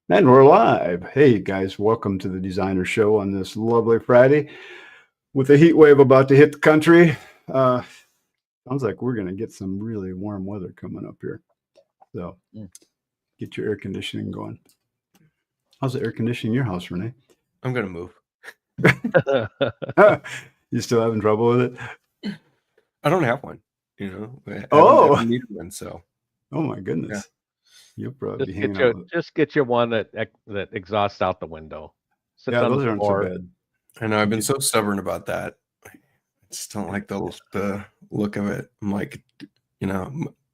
And we're live. Hey guys, welcome to the Designer Show on this lovely Friday with a heat wave about to hit the country. Sounds like we're going to get some really warm weather coming up here. So get your air conditioning going. How's the air conditioning in your house, Renee? I'm going to move. You still having trouble with it? I don't have one, I haven't needed one, so. Oh my goodness. Yeah. You'll probably be hanging out. Just get you one that exhausts out the window. Sits on those aren't so bad. I know, I've been so stubborn about that. I just don't like the look of it. I'm like,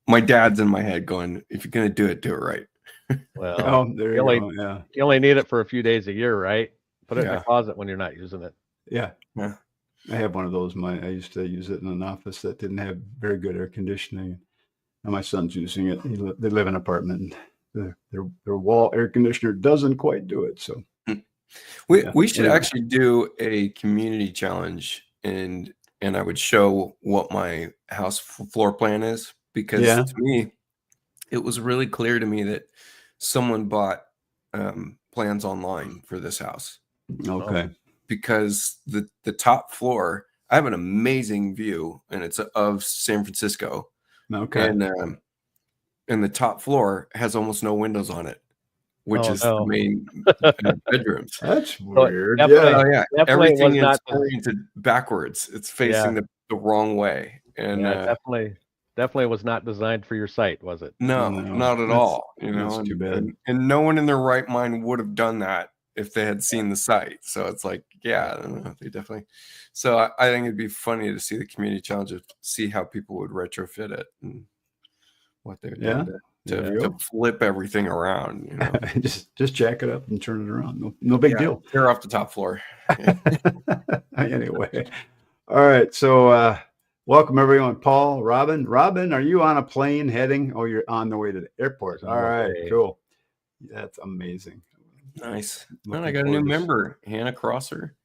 my dad's in my head going, if you're going to do it right. Well, there you go. Yeah. You only need it for a few days a year, right? Put it in the closet when you're not using it. Yeah. I have one of those. I used to use it in an office that didn't have very good air conditioning. And my son's using it. They live in an apartment. And their wall air conditioner doesn't quite do it. So we should actually do a community challenge, and I would show what my house floor plan is, because to me, it was really clear to me that someone bought plans online for this house. Okay. Because the top floor, I have an amazing view, and it's of San Francisco. Okay. And the top floor has almost no windows on it, which is the main bedrooms. That's weird. Yeah. Everything is oriented backwards. It's facing the wrong way. And definitely was not designed for your site, was it? No, not at all. That's too bad. And no one in their right mind would have done that if they had seen the site. So it's like, I don't know, they definitely. So I think it'd be funny to see the community challenge, to see how people would retrofit it and what they're doing to flip everything around. just jack it up and turn it around. No big deal. Tear off the top floor. Anyway, all right. So welcome everyone. Paul, Robin, are you on a plane heading? Oh, you're on the way to the airport. All right, cool. That's amazing. Nice. And I got a new member, Hannah Crosser.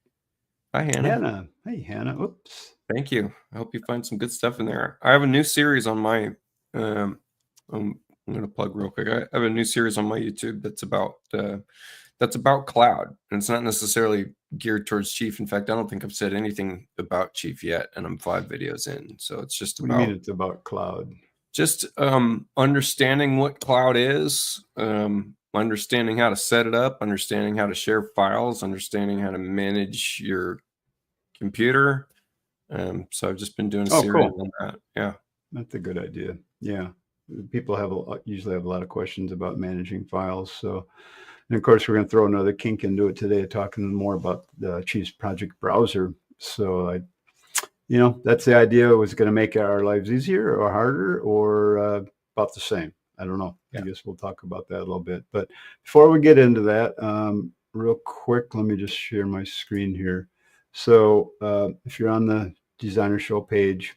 Hi, Hannah. Hey, Hannah. Oops. Thank you. I hope you find some good stuff in there. I have a new series on my, I'm going to plug real quick. I have a new series on my YouTube that's about cloud. And it's not necessarily geared towards Chief. In fact, I don't think I've said anything about Chief yet, and I'm 5 videos in. So it's just about. What do you mean it's about cloud? Just understanding what cloud is, understanding how to set it up, understanding how to share files, understanding how to manage your computer. So I've just been doing a series on that. Yeah, that's a good idea. Yeah, people usually have a lot of questions about managing files. So, and of course, we're going to throw another kink into it today, talking more about the Chief's project browser. So that's the idea. Was it going to make our lives easier or harder, or about the same? I don't know. I guess we'll talk about that a little bit. But before we get into that, real quick, let me just share my screen here. So if you're on the Designer Show page,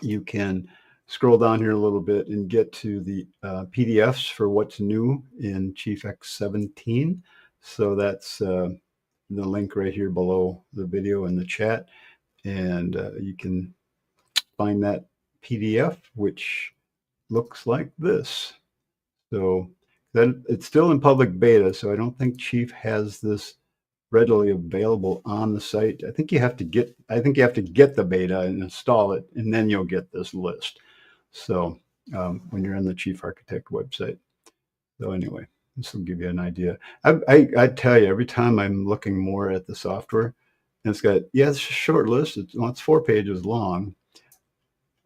you can scroll down here a little bit and get to the PDFs for what's new in Chief X17. So that's the link right here below the video in the chat. And you can find that PDF, which looks like this. So then it's still in public beta, so I don't think Chief has this readily available on the site. I think you have to get the beta and install it, and then you'll get this list. So when you're on the Chief Architect website. So anyway, this will give you an idea. I tell you, every time I'm looking more at the software, and it's got, it's a short list. It's 4 pages long.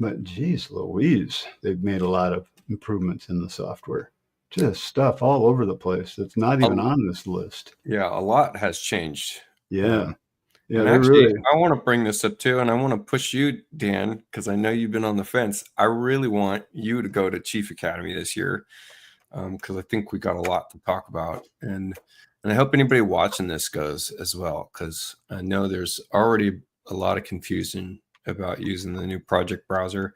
But geez Louise, they've made a lot of improvements in the software. Just stuff all over the place that's not even on this list. Yeah, a lot has changed. Yeah. And actually, I want to bring this up too, and I want to push you, Dan, because I know you've been on the fence. I really want you to go to Chief Academy this year, because I think we got a lot to talk about. And I hope anybody watching this goes as well, because I know there's already a lot of confusion about using the new project browser,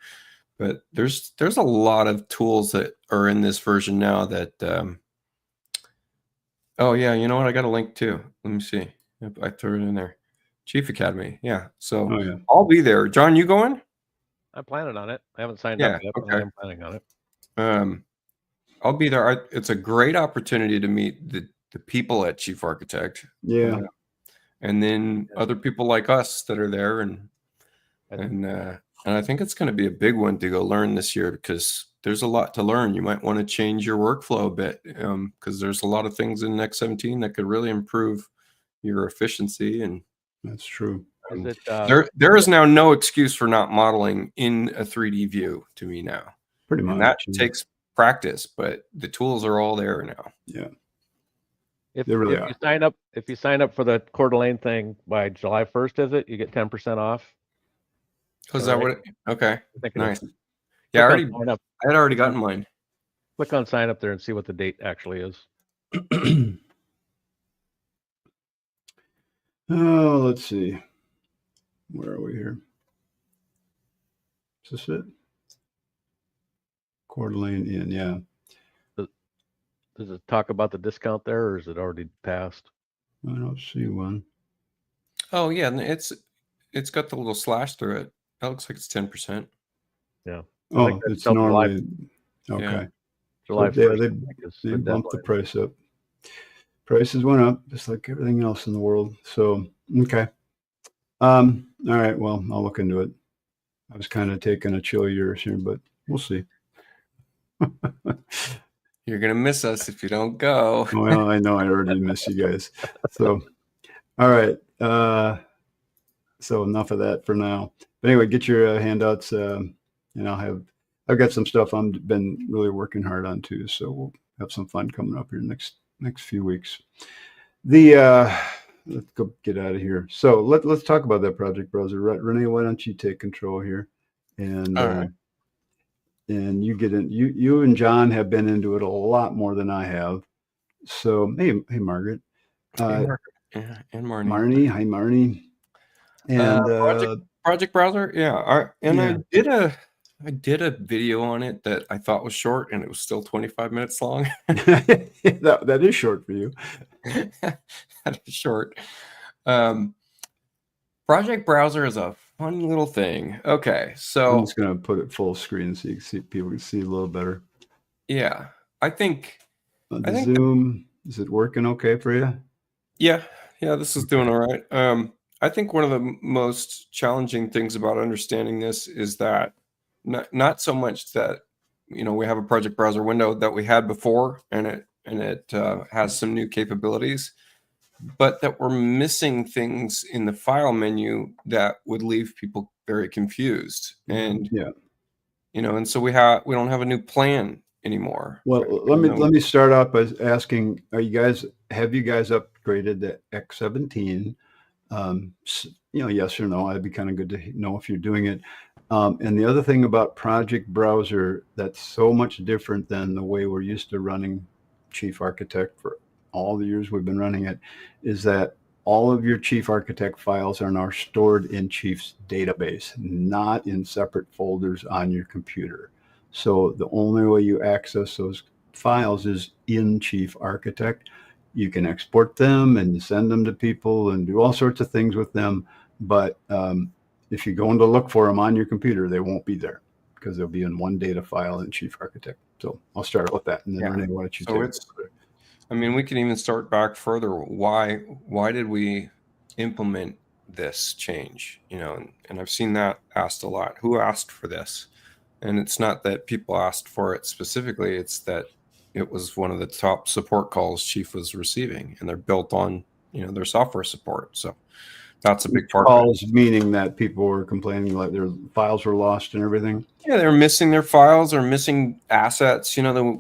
but there's a lot of tools that are in this version now that oh yeah, you know what, I got a link too. Let me see if I threw it in there. Chief Academy, so I'll be there. John, you going? I'm planning on it. I haven't signed up yet, but I'm planning on it. I'll be there. It's a great opportunity to meet the people at Chief Architect. Yeah. And then other people like us that are there, and I think it's going to be a big one to go learn this year, because there's a lot to learn. You might want to change your workflow a bit, because there's a lot of things in X17 that could really improve your efficiency. And that's true. There is now no excuse for not modeling in a 3D view to me now. Pretty much. And that takes practice, but the tools are all there now. Yeah. If you sign up for the Coeur d'Alene thing by July 1st, you get 10% off. Oh, is that what? Okay, nice. Yeah, I had already gotten mine. Click on sign up there and see what the date actually is. Oh, let's see. Where are we here? Is this it? Coeur d'Alene Inn, yeah. Does it talk about the discount there, or is it already passed? I don't see one. Oh yeah, it's got the little slash through it. That looks like it's 10%. Yeah. Oh, it's normally okay. Yeah. July 1st. They bumped the price up. Prices went up just like everything else in the world. So okay. All right. Well, I'll look into it. I was kind of taking a chill years here, but we'll see. You're gonna miss us if you don't go. Well, I know I already miss you guys. So, all right. So enough of that for now. But anyway, get your handouts, and I've got some stuff I've been really working hard on too. So we'll have some fun coming up here next few weeks. Let's go get out of here. So let's talk about that project browser. Renee, why don't you take control here? And all right. And you get in. You and John have been into it a lot more than I have. So hey Margaret. Hey, Margaret. Yeah, and Marnie. Marnie, hi Marnie. And project browser, yeah. I did a video on it that I thought was short, and it was still 25 minutes long. that is short for you. That is short. Project browser is a fun little thing. Okay, so I'm just gonna put it full screen so you can people can see a little better. Yeah, I think Zoom, is it working okay for you? Yeah, this is doing all right. I think one of the most challenging things about understanding this is that not so much that we have a project browser window that we had before, and it has some new capabilities, but that we're missing things in the file menu that would leave people very confused. And and so we don't have a new plan anymore. Well, let me start off by asking: have you guys upgraded the X17? Yes or no. It'd be kind of good to know if you're doing it. And the other thing about project browser that's so much different than the way we're used to running Chief Architect for all the years we've been running it is that all of your Chief Architect files are now stored in Chief's database, not in separate folders on your computer. So the only way you access those files is in Chief Architect. You can export them and send them to people and do all sorts of things with them. But if you go in to look for them on your computer, they won't be there because they'll be in one data file in Chief Architect. So I'll start with that. And then Renee, why don't you take it? We can even start back further. Why did we implement this change? And I've seen that asked a lot. Who asked for this? And it's not that people asked for it specifically. It's that it was one of the top support calls Chief was receiving, and they're built on their software support. So that's a big part. Calls meaning that people were complaining like their files were lost and everything. Yeah, they're missing their files or missing assets. They will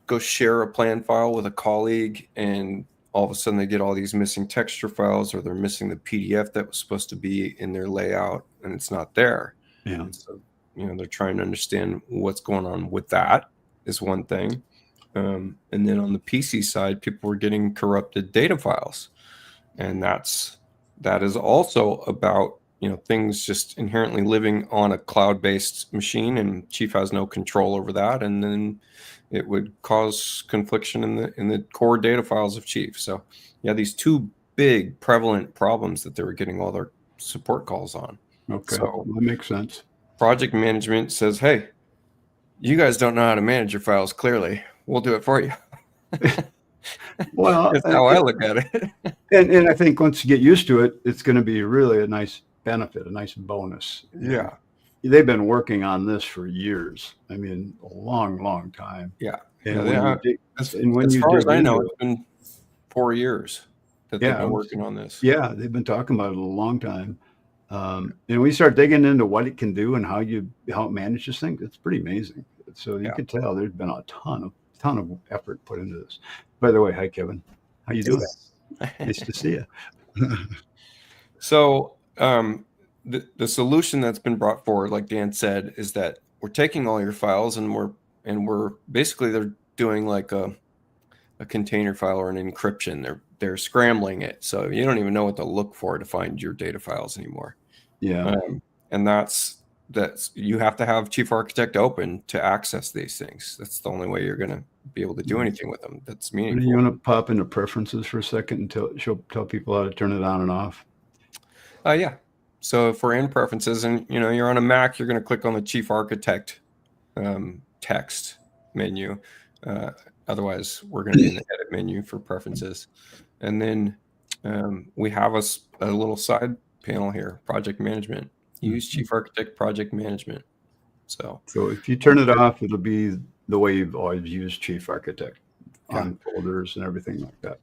go share a plan file with a colleague, and all of a sudden they get all these missing texture files, or they're missing the PDF that was supposed to be in their layout, and it's not there. Yeah. And so they're trying to understand what's going on with that is one thing. And then on the PC side, people were getting corrupted data files, and that is also about things just inherently living on a cloud-based machine, and Chief has no control over that, and then it would cause confliction in the core data files of Chief. So these two big prevalent problems that they were getting all their support calls on. Okay, so that makes sense. Project management says, hey, you guys don't know how to manage your files clearly. we'll do it for you. Well, that's how I look at it. and I think once you get used to it, it's going to be really a nice benefit, a nice bonus. Yeah. They've been working on this for years. I mean, a long, long time. Yeah. And as far as I know, it's been 4 years that they've been working on this. Yeah, they've been talking about it a long time. And we start digging into what it can do and how it manages things. It's pretty amazing. So you can tell there's been a ton of effort put into this. By the way, hi Kevin, how you doing? Nice to see you. So the solution that's been brought forward, like Dan said, is that we're taking all your files and we're basically they're doing like a container file or an encryption. They're scrambling it, so you don't even know what to look for to find your data files anymore. Yeah, and that's you have to have Chief Architect open to access these things. That's the only way you're going to be able to do anything with them that's meaningful. You want to pop into preferences for a second and tell people how to turn it on and off? Yeah. So if we're in preferences and you're on a Mac, you're going to click on the Chief Architect text menu. Otherwise, we're going to be in the edit menu for preferences. And then we have a little side panel here, project management. Use Chief Architect project management. So if you turn it off, it'll be the way you've always used Chief Architect on folders and everything like that.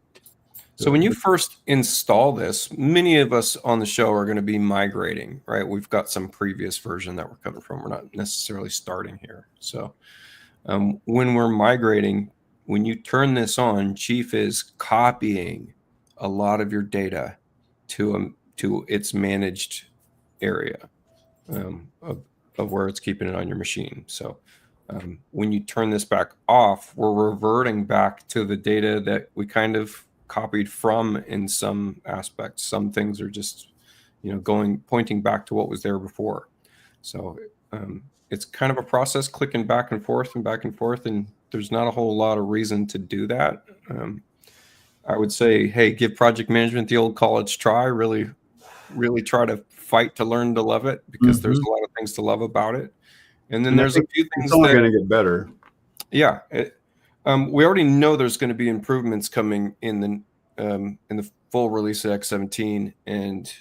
So when you first install this, many of us on the show are going to be migrating, right? We've got some previous version that we're coming from. We're not necessarily starting here. So when we're migrating, when you turn this on, Chief is copying a lot of your data to its managed area of where it's keeping it on your machine. So when you turn this back off, we're reverting back to the data that we kind of copied from in some aspects. Some things are just, pointing back to what was there before. So it's kind of a process, clicking back and forth, and there's not a whole lot of reason to do that. I would say, hey, give project management the old college try. Really, really try to fight to learn to love it, because there's a lot of things to love about it. And then there's a few things it's only going to get better. Yeah. We already know there's going to be improvements coming in the full release of X17, and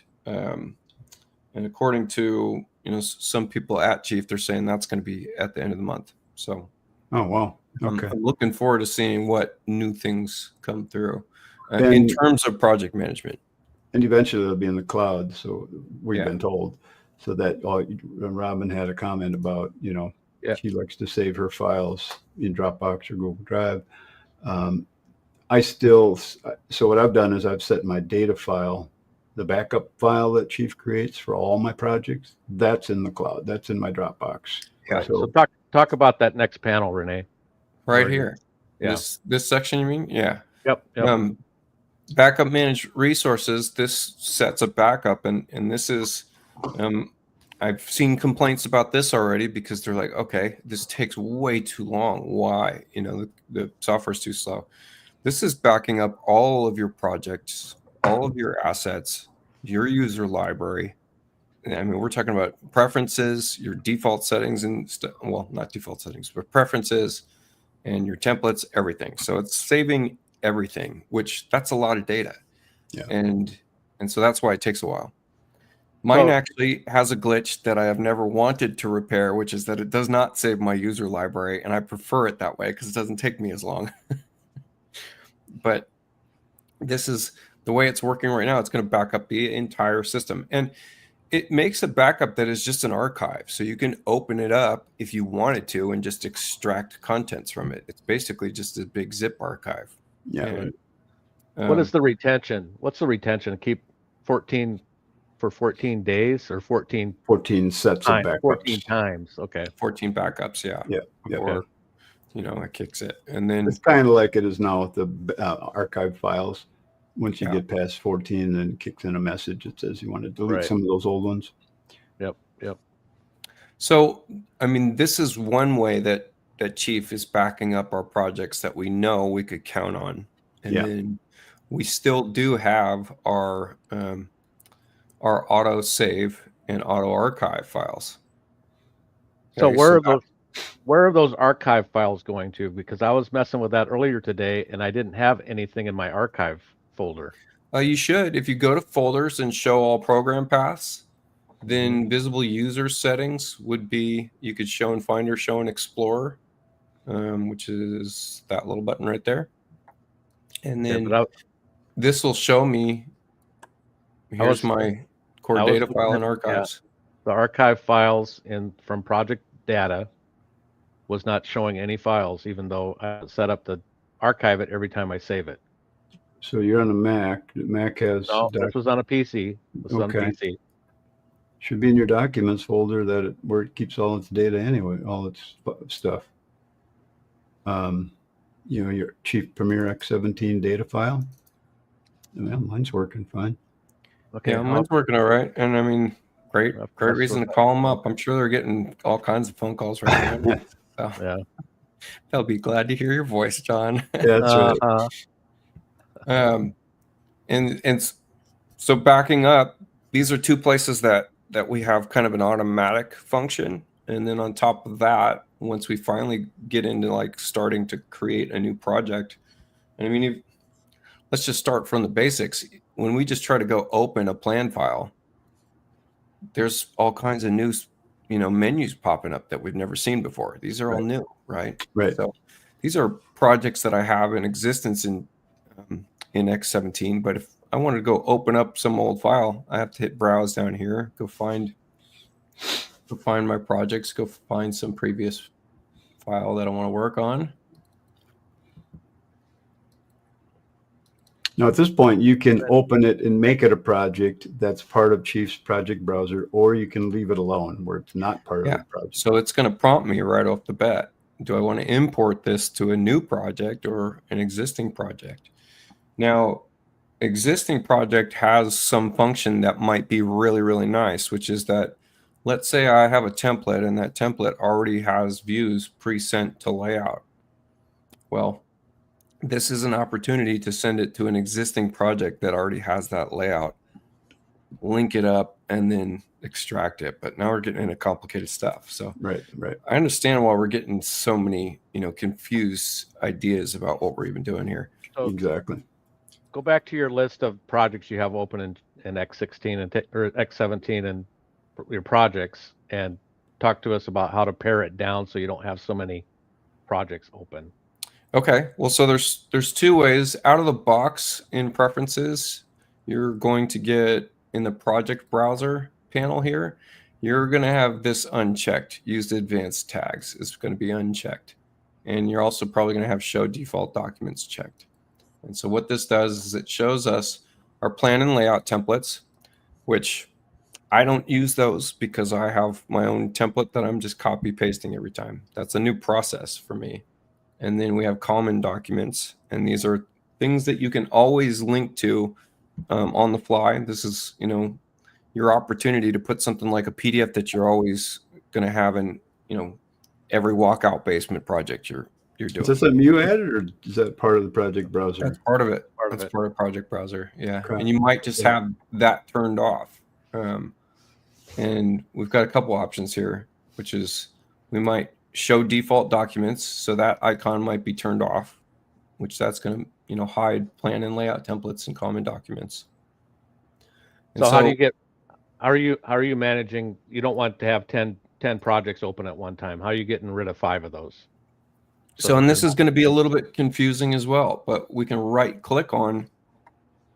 according to some people at Chief, they're saying that's going to be at the end of the month. So, oh wow, okay. I'm looking forward to seeing what new things come through in terms of project management. And eventually it'll be in the cloud, so we've been told. So that Robin had a comment about she likes to save her files in Dropbox or Google Drive. So what I've done is I've set my data file, the backup file that Chief creates for all my projects, that's in the cloud. That's in my Dropbox. Yeah. So talk about that next panel, Renee. Right here. Yeah. This section, you mean? Yeah. Yep. Backup managed resources. This sets a backup, and this is I've seen complaints about this already, because they're like, okay, this takes way too long. Why? The software's too slow. This is backing up all of your projects, all of your assets, your user library. I mean, we're talking about preferences, your default settings, and well, not default settings, but preferences and your templates, everything. So it's saving everything, which that's a lot of data. Yeah. And so that's why it takes a while. Mine actually has a glitch that I have never wanted to repair, which is that it does not save my user library, and I prefer it that way because it doesn't take me as long. But this is the way it's working right now. It's going to back up the entire system, and it makes a backup that is just an archive. So you can open it up if you wanted to and just extract contents from it. It's basically just a big zip archive. Yeah. And, what is the retention? What's the retention? Keep 14 for 14 days or 14 sets of backups. 14 times. Okay. 14 backups. Yeah. Yeah. Before, it kicks it. And then it's kind of like it is now with the archive files. Once you get past 14, then it kicks in a message that says you want to delete some of those old ones. Yep. So, I mean, this is one way that Chief is backing up our projects that we know we could count on. And then we still do have our auto save and auto archive files. So where are those? where are those archive files going to? Because I was messing with that earlier today, and I didn't have anything in my archive folder. You should. If you go to folders and show all program paths, then visible user settings would be, you could show in Finder, show in Explorer, which is that little button right there. And then this will show me, here's my core data file in archives. The archive files from project data was not showing any files, even though I set up to archive it every time I save it. So you're on a Mac. The Mac has. No, this was on a PC. This was on a PC. Should be in your documents folder where it keeps all its data anyway, all its stuff. Your Chief Premier X17 data file. Well, mine's working fine. Okay, yeah, mine's working all right. And I mean, great reason to call them up. I'm sure they're getting all kinds of phone calls right now. So, yeah, they'll be glad to hear your voice, John. Yeah, that's right. And so backing up, these are two places that we have kind of an automatic function. And then on top of that, once we finally get into like starting to create a new project, and I mean, let's just start from the basics. When we just try to go open a plan file, there's all kinds of new, menus popping up that we've never seen before. These are all new, right? Right. So these are projects that I have in existence in X17, but if I wanted to go open up some old file, I have to hit browse down here, go find my projects, go find some previous file that I want to work on. Now, at this point, you can open it and make it a project that's part of Chief's project browser, or you can leave it alone where it's not part of the project. So it's going to prompt me right off the bat. Do I want to import this to a new project or an existing project? Now, existing project has some function that might be really, really nice, which is that, let's say I have a template and that template already has views pre-sent to layout. Well, this is an opportunity to send it to an existing project that already has that layout, link it up, and then extract it. But now we're getting into complicated stuff. So right. I understand why we're getting so many, confused ideas about what we're even doing here. So exactly. Go back to your list of projects you have open in X16 or X17 and your projects, and talk to us about how to pare it down so you don't have so many projects open. Okay, well, so there's two ways. Out of the box in preferences, you're going to get in the project browser panel here, you're going to have this unchecked. Use advanced tags. It's going to be unchecked. And you're also probably going to have show default documents checked. And so what this does is it shows us our plan and layout templates, which I don't use those because I have my own template that I'm just copy pasting every time. That's a new process for me. And then we have common documents, and these are things that you can always link to on the fly. This is, your opportunity to put something like a PDF that you're always going to have in, every walkout basement project you're doing. Is that something you added, or is that part of the project browser? That's part of it. That's part of project browser. Yeah, and you might just have that turned off. And we've got a couple options here, which is we might show default documents, so that icon might be turned off, which that's going to hide plan and layout templates and common documents. And so how do you get, how are you managing? You don't want to have 10 projects open at one time. How are you getting rid of 5 of those? So and this is going to be a little bit confusing as well, but we can right click on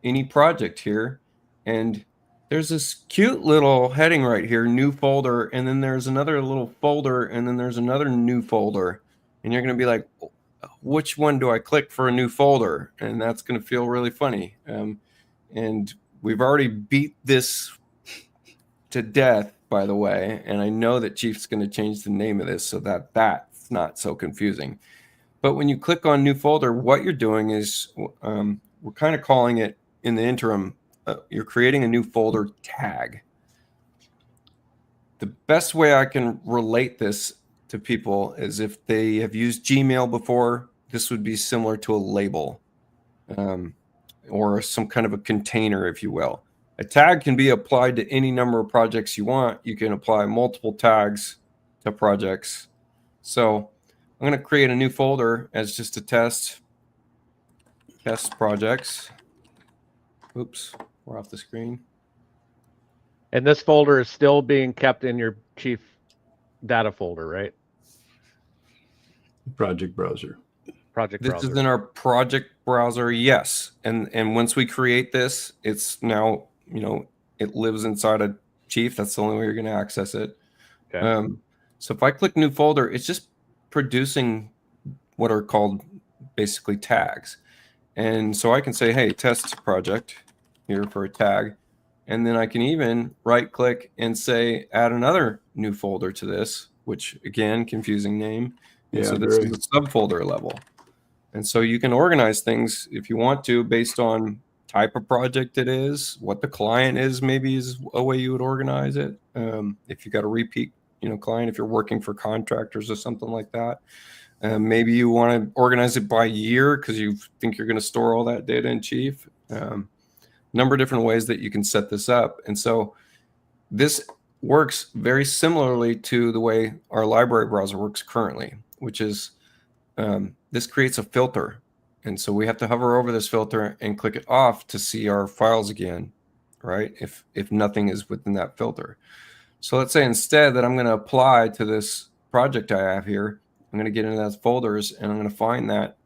any project here, and there's this cute little heading right here, new folder, and then there's another little folder, and then there's another new folder. And you're going to be like, which one do I click for a new folder? And that's going to feel really funny. And we've already beat this to death, by the way. And I know that Chief's going to change the name of this so that that's not so confusing. But when you click on new folder, what you're doing is we're kind of calling it in the interim, you're creating a new folder tag. The best way I can relate this to people is if they have used Gmail before, this would be similar to a label or some kind of a container, if you will. A tag can be applied to any number of projects you want. You can apply multiple tags to projects. So I'm going to create a new folder as just a test projects. Oops, we're off the screen. And this folder is still being kept in your Chief data folder, right? Project browser. Project This browser. is in our project browser, yes. And once we create this, it's now, it lives inside a Chief. That's the only way you're going to access it. Okay. So if I click new folder, it's just producing what are called basically tags. And so I can say, hey, test project here for a tag. And then I can even right click and say, add another new folder to this, which again, confusing name. And Yeah, so this is a subfolder level. And so you can organize things if you want to based on type of project it is, what the client is, maybe is a way you would organize it. If you got a repeat, client, if you're working for contractors or something like that. Maybe you want to organize it by year because you think you're going to store all that data in Chief. Number of different ways that you can set this up. And so this works very similarly to the way our library browser works currently, which is this creates a filter. And so we have to hover over this filter and click it off to see our files again, right? If nothing is within that filter. So let's say instead that I'm going to apply to this project I have here, I'm going to get into those folders and I'm going to find that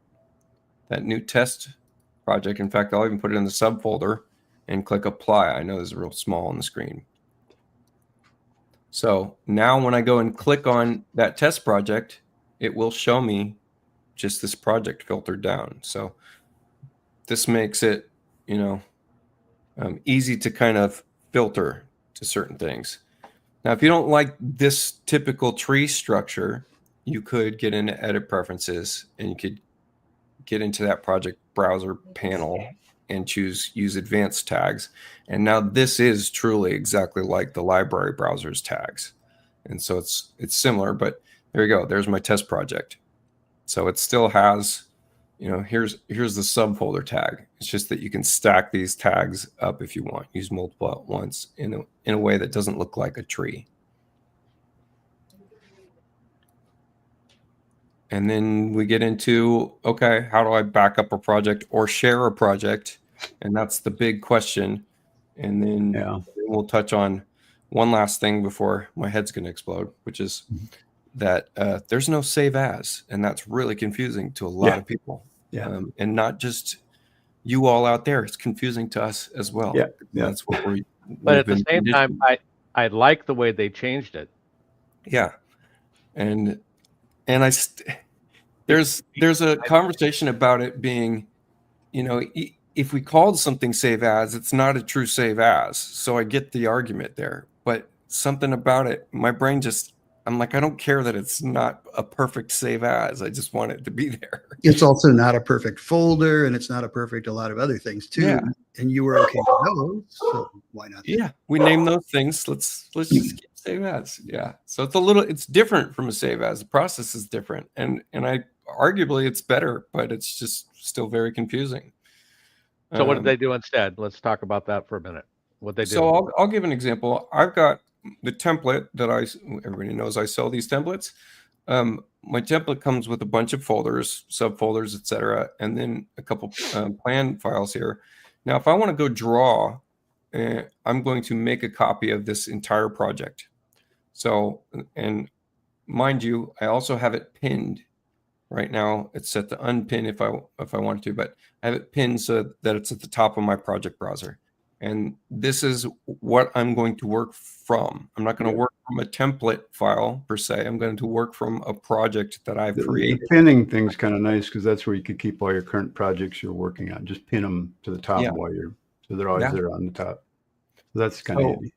new test project. In fact, I'll even put it in the subfolder and click apply. I know this is real small on the screen. So now when I go and click on that test project, it will show me just this project filtered down. So this makes it, easy to kind of filter to certain things. Now, if you don't like this typical tree structure, you could get into edit preferences and you could get into that project browser panel and choose use advanced tags. And now this is truly exactly like the library browser's tags. And so it's similar, but there you go. There's my test project. So it still has, here's the subfolder tag. It's just that you can stack these tags up if you want. Use multiple at once in a way that doesn't look like a tree. And then we get into, okay, how do I back up a project or share a project? And that's the big question. And then we'll touch on one last thing before my head's going to explode, which is that there's no save as, and that's really confusing to a lot of people. And not just you all out there. It's confusing to us as well. That's what we're. But at the same time, I like the way they changed it. Yeah, and there's a conversation about it being, if we called something save as, it's not a true save as. So I get the argument there, but something about it, my brain I'm like, I don't care that it's not a perfect save as. I just want it to be there. It's also not a perfect folder, and it's not a perfect a lot of other things too. Yeah. And you were okay with those, so why not? Yeah, we name those things. Let's just keep save as. Yeah. So it's different from a save as. The process is different, and arguably it's better, but it's just still very confusing. So what did they do instead? Let's talk about that for a minute. What they do. So I'll give an example. I've got the template that everybody knows I sell these templates. My template comes with a bunch of folders, subfolders, etc., and then a couple plan files here. Now, if I want to go draw, I'm going to make a copy of this entire project. So, and mind you, I also have it pinned. Right now, it's set to unpin if I want to, but I have it pinned so that it's at the top of my project browser. And this is what I'm going to work from. I'm not going to work from a template file per se. I'm going to work from a project that I've created. The pinning thing's kind of nice because that's where you could keep all your current projects you're working on. Just pin them to the top so they're always there on the top. So that's kind of handy.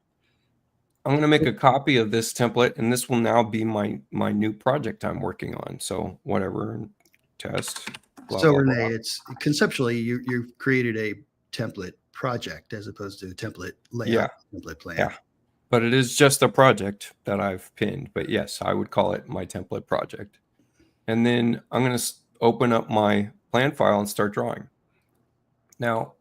I'm going to make a copy of this template, and this will now be my new project I'm working on. So whatever, test. Blah, so blah, Renee, blah. It's conceptually you've created a template project as opposed to a template layout, template plan. Yeah, but it is just a project that I've pinned. But yes, I would call it my template project. And then I'm going to open up my plan file and start drawing. Now,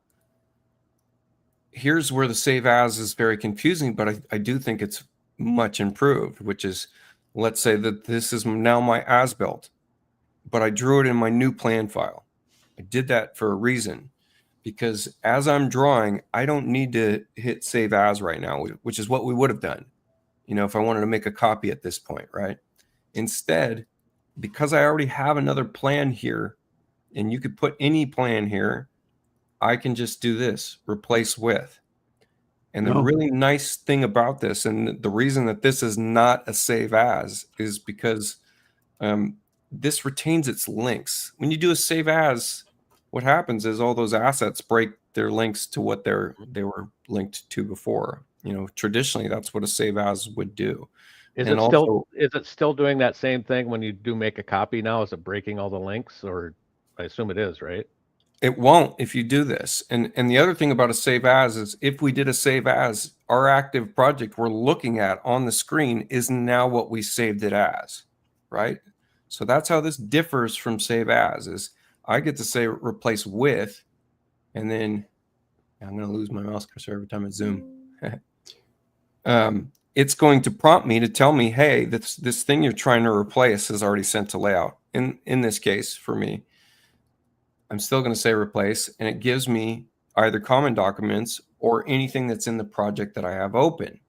here's where the save as is very confusing, but I do think it's much improved, which is let's say that this is now my as-built, but I drew it in my new plan file. I did that for a reason, because as I'm drawing, I don't need to hit save as right now, which is what we would have done, if I wanted to make a copy at this point, right? Instead, because I already have another plan here, and you could put any plan here, I can just do this, replace with. And the really nice thing about this, and the reason that this is not a save as, is because this retains its links. When you do a save as, what happens is all those assets break their links to what they were linked to before. Traditionally, that's what a save as would do. Is it still doing that same thing when you do make a copy now? Is it breaking all the links, or I assume it is, right? It won't if you do this. And the other thing about a save as is, if we did a save as, our active project we're looking at on the screen is now what we saved it as, right? So that's how this differs from save as, is I get to say replace with, and then I'm going to lose my mouse cursor every time I zoom. It's going to prompt me to tell me, hey, this thing you're trying to replace is already sent to layout. In this case, for me, I'm still going to say replace, and it gives me either common documents or anything that's in the project that I have open.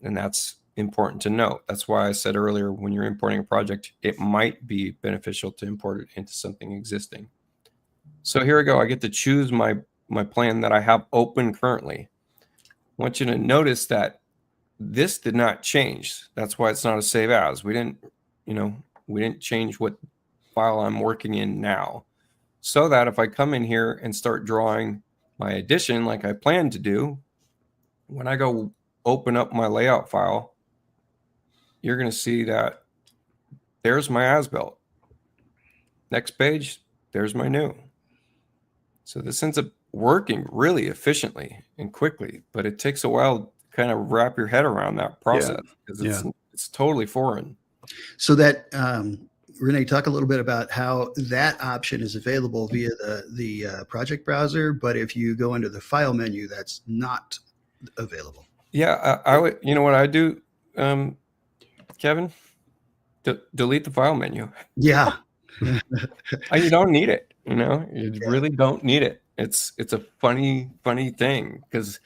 And that's important to note. That's why I said earlier, when you're importing a project, it might be beneficial to import it into something existing. So here we go. I get to choose my plan that I have open currently. I want you to notice that this did not change. That's why it's not a save as. We didn't change what file I'm working in now. So that if I come in here and start drawing my addition like I planned to do, when I go open up my layout file, you're going to see that there's my as-built. Next page, there's my new. So this ends up working really efficiently and quickly, but it takes a while to kind of wrap your head around that process, because it's totally foreign. So that Renee, talk a little bit about how that option is available via the project browser, but if you go into the file menu, that's not available. Yeah, I would. You know what I do, Kevin? Delete the file menu. Yeah. You don't need it. You really don't need it. It's a funny thing, because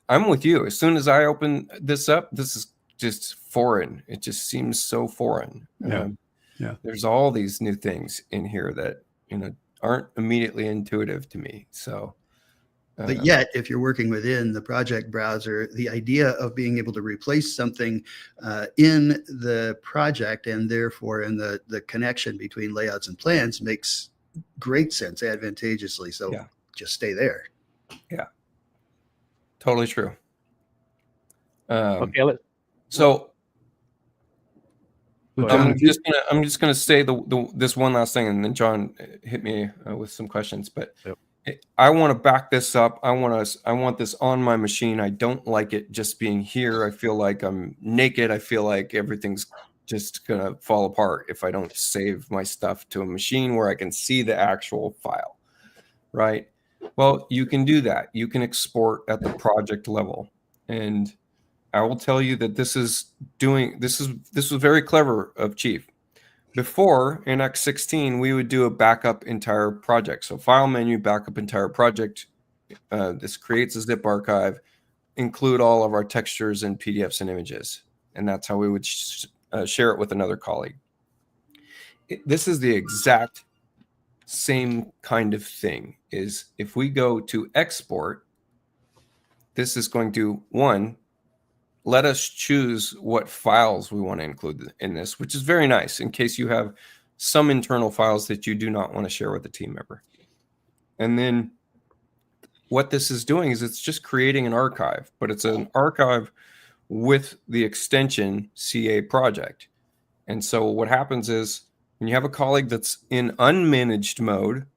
I'm with you. As soon as I open this up, this is just foreign. It just seems so foreign. There's all these new things in here that aren't immediately intuitive to me. So, but yet, if you're working within the project browser, the idea of being able to replace something in the project, and therefore in the connection between layouts and plans, makes great sense advantageously. So just stay there. Yeah, totally true. Okay. So I'm just gonna say this one last thing, and then John hit me with some questions. But I want to back this up. I want this on my machine. I don't like it just being here. I feel like I'm naked. I feel like everything's just gonna fall apart if I don't save my stuff to a machine where I can see the actual file, right? Well, you can do that. You can export at the project level, and I will tell you that this was very clever of Chief. Before, in X16, we would do a backup entire project. So file menu, backup entire project. This creates a zip archive, include all of our textures and PDFs and images. And that's how we would share it with another colleague. This is the exact same kind of thing. Is if we go to export, this is going to, let us choose what files we want to include in this, which is very nice in case you have some internal files that you do not want to share with a team member. And then what this is doing is it's just creating an archive, but it's an archive with the extension CA project. And so what happens is when you have a colleague that's in unmanaged mode,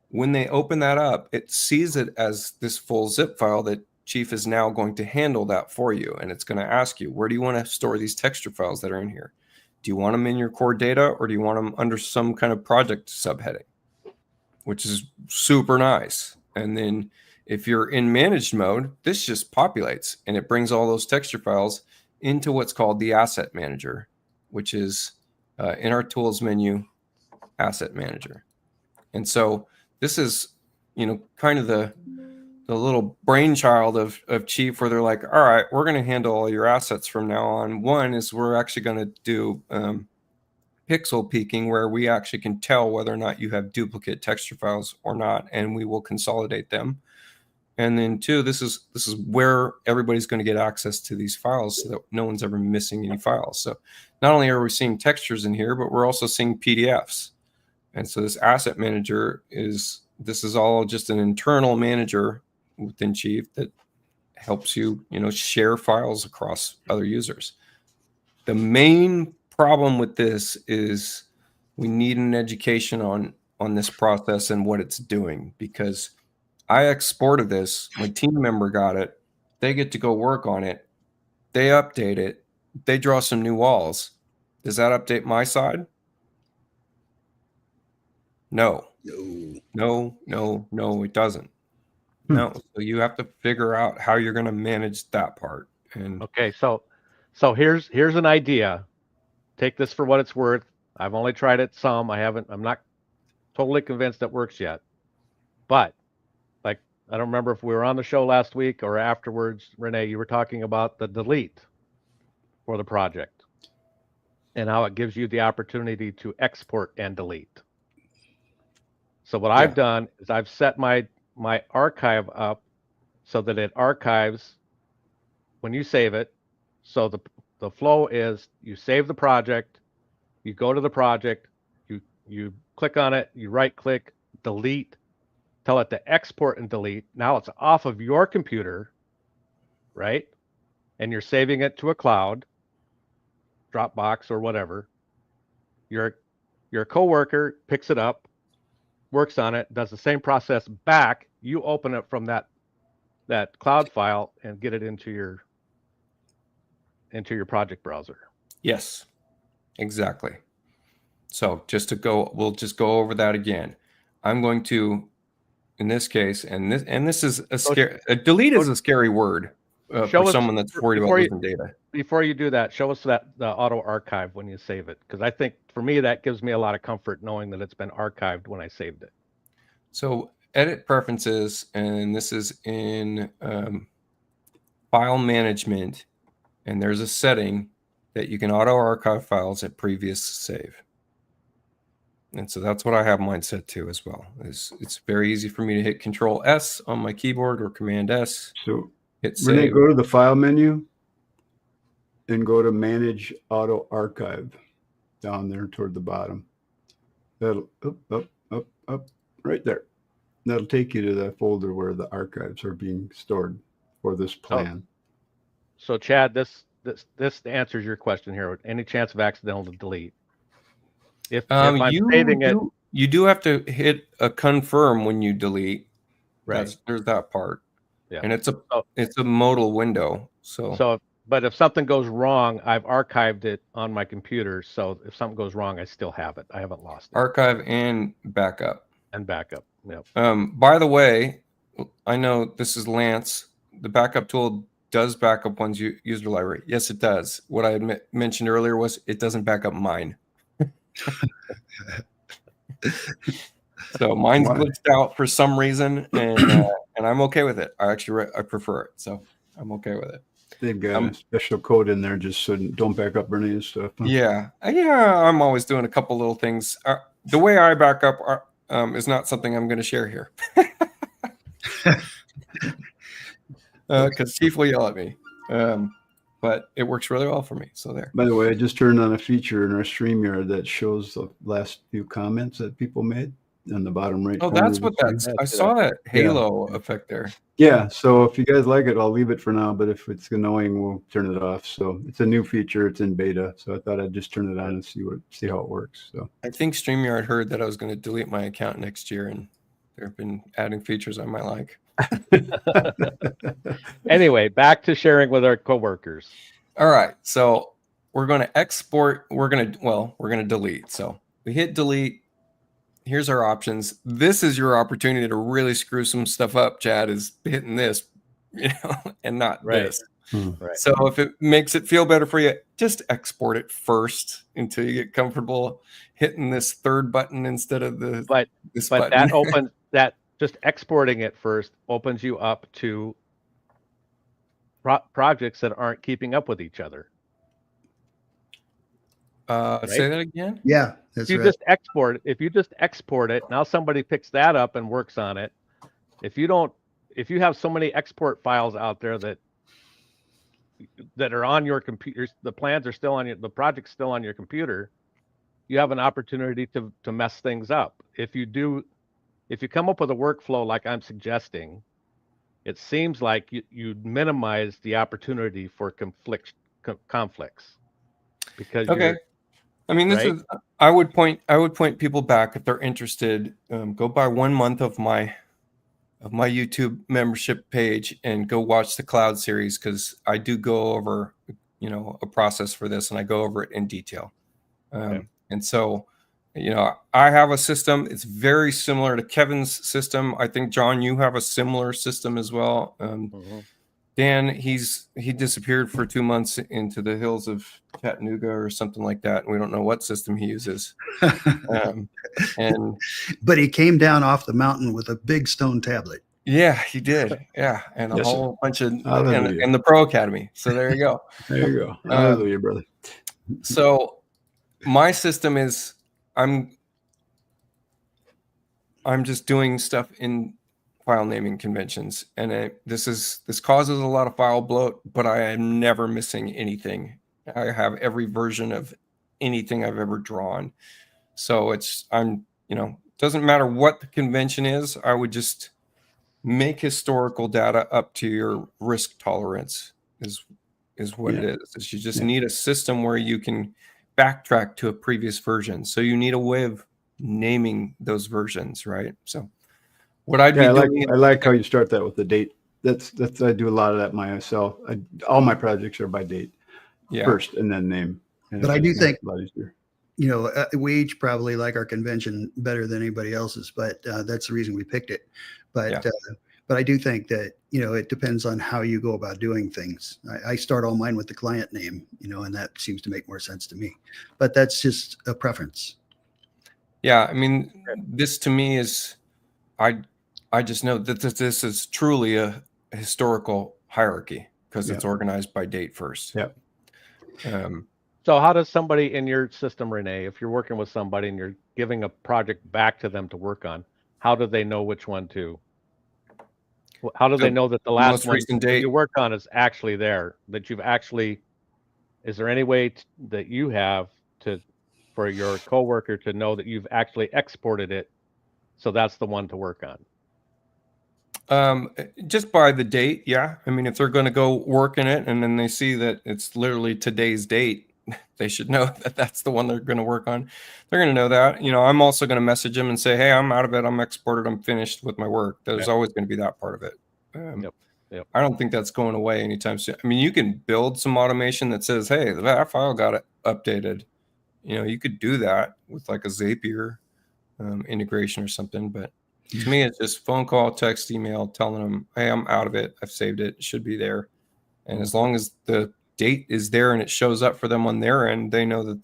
when they open that up, it sees it as this full zip file that Chief is now going to handle that for you. And it's going to ask you, where do you want to store these texture files that are in here? Do you want them in your core data, or do you want them under some kind of project subheading, which is super nice. And then if you're in managed mode, this just populates and it brings all those texture files into what's called the asset manager. which is in our tools menu, asset manager. And so this is, kind of the little brainchild of Chief, where they're like, all right, we're going to handle all your assets from now on. One is we're actually going to do pixel peeking, where we actually can tell whether or not you have duplicate texture files or not, and we will consolidate them. And then two, this is where everybody's going to get access to these files, so that no one's ever missing any files. So not only are we seeing textures in here, but we're also seeing PDFs. And so this asset manager is all just an internal manager within Chief that helps you, share files across other users. The main problem with this is we need an education on this process and what it's doing, because I exported this, my team member got it, they get to go work on it, they update it, they draw some new walls. Does that update my side? No, it doesn't. No, so you have to figure out how you're going to manage that part. And okay, so here's an idea. Take this for what it's worth. I've only tried it some. I'm not totally convinced it works yet. But like, I don't remember if we were on the show last week or afterwards, Renee, you were talking about the delete for the project and how it gives you the opportunity to export and delete. So what I've done is I've set my archive up so that it archives when you save it. So the flow is you save the project, you go to the project, you click on it, you right click, delete, tell it to export and delete. Now it's off of your computer, right? And you're saving it to a cloud, Dropbox or whatever. Your coworker picks it up, works on it, does the same process back. You open it from that cloud file and get it into your project browser. yes, exactly. So we'll just go over that again. I'm going to, in this case, and this is a delete is a scary word for someone that's worried about losing data. Before you do that, show us the auto archive when you save it, because I think for me that gives me a lot of comfort knowing that it's been archived when I saved it. So edit preferences, and this is in file management, and there's a setting that you can auto archive files at previous save. And so that's what I have mine set to as well. It's very easy for me to hit Control S on my keyboard or Command S. So hit Renee, save. go to the file menu and go to Manage Auto Archive down there toward the bottom. That'll up, right there. That'll take you to that folder where the archives are being stored for this plan. So Chad, this answers your question here. Any chance of accidental delete? If I'm saving it, you do have to hit a confirm when you delete. Right. There's that part. Yeah. And it's a modal window. But if something goes wrong, I've archived it on my computer. So if something goes wrong, I still have it. I haven't lost it. Archive and backup. Yep. By the way, I know this is Lance. The backup tool does back up one's user library. Yes, it does. What I had mentioned earlier was it doesn't back up mine. So mine's glitched out for some reason, and I'm okay with it. I prefer it, so I'm okay with it. They've got a special code in there just so don't back up Renee's stuff. Yeah. I'm always doing a couple little things. The way I back up is not something I'm going to share here, because Chief will yell at me. But it works really well for me. So there. By the way, I just turned on a feature in our StreamYard that shows the last few comments that people made in the bottom right. Oh, that's what that's. I saw that halo effect there. Yeah. So if you guys like it, I'll leave it for now. But if it's annoying, we'll turn it off. So it's a new feature. It's in beta. So I thought I'd just turn it on and see how it works. So I think StreamYard heard that I was going to delete my account next year, and they've been adding features I might like. Anyway, back to sharing with our coworkers. All right, so we're going to export. We're going to delete. So we hit delete. Here's our options. This is your opportunity to really screw some stuff up. Chad is hitting this, and not this. Right. So if it makes it feel better for you, just export it first until you get comfortable hitting this third button instead of this But button. that just exporting it first opens you up to projects that aren't keeping up with each other. Say that again. Yeah, that's If you right. just export it, now somebody picks that up and works on it. If you have so many export files out there that are on your computers, the plans are still on the project's still on your computer, you have an opportunity to mess things up. If you come up with a workflow like I'm suggesting, it seems like you minimize the opportunity for conflicts because Okay. I mean, this right? is. I would point people back if they're interested. Go buy 1 month of my YouTube membership page and go watch the cloud series, because I do go over a process for this, and I go over it in detail. Okay. And so, I have a system. It's very similar to Kevin's system. I think, John, you have a similar system as well. Dan, he disappeared for 2 months into the hills of Chattanooga or something like that. And we don't know what system he uses. But he came down off the mountain with a big stone tablet. Yeah, he did. Yeah. And a Yes, whole bunch of, Hallelujah. and the Pro Academy. So there you go. There you go. Hallelujah, brother. So my system is, I'm just doing stuff in file naming conventions, and this causes a lot of file bloat, but I am never missing anything. I have every version of anything I've ever drawn. So doesn't matter what the convention is. I would just make historical data up to your risk tolerance is what it is. You just need a system where you can backtrack to a previous version. So you need a way of naming those versions, right? So what I'd be doing, I like how you start that with the date. That's I do a lot of that myself. All my projects are by date first, and then name. And but I do think a lot easier. We each probably like our convention better than anybody else's, but that's the reason we picked it. But but I do think that it depends on how you go about doing things. I start all mine with the client name, and that seems to make more sense to me. But that's just a preference. Yeah, I mean, this to me is, I just know that this is truly a historical hierarchy, because it's organized by date first. Yeah. So how does somebody in your system, Renee, if you're working with somebody and you're giving a project back to them to work on, how do they know which one to? How do they know that the last one that you work on is actually there? That you've actually? Is there any way that you have for your coworker to know that you've actually exported it, so that's the one to work on? Just by the date, yeah. I mean, if they're going to go work in it and then they see that it's literally today's date, they should know that that's the one they're going to work on. They're going to know that. I'm also going to message them and say, hey, I'm out of it. I'm exported. I'm finished with my work. There's always going to be that part of it. I don't think that's going away anytime soon. I mean, you can build some automation that says, hey, that file got updated. You could do that with like a Zapier integration or something, but to me, it's just phone call, text, email, telling them, hey, I'm out of it. I've saved it. It should be there. And as long as the date is there and it shows up for them on their end, they know that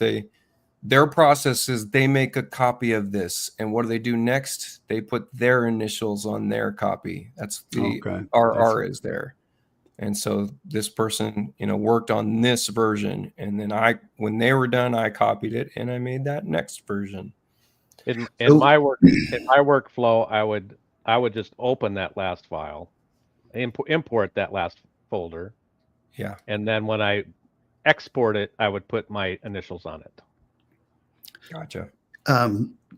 their process is they make a copy of this. And what do they do next? They put their initials on their copy. That's the RR is there. And so this person, worked on this version. And then when they were done, I copied it and I made that next version. In my workflow, I would just open that last file, import that last folder. Yeah. And then when I export it, I would put my initials on it. Gotcha.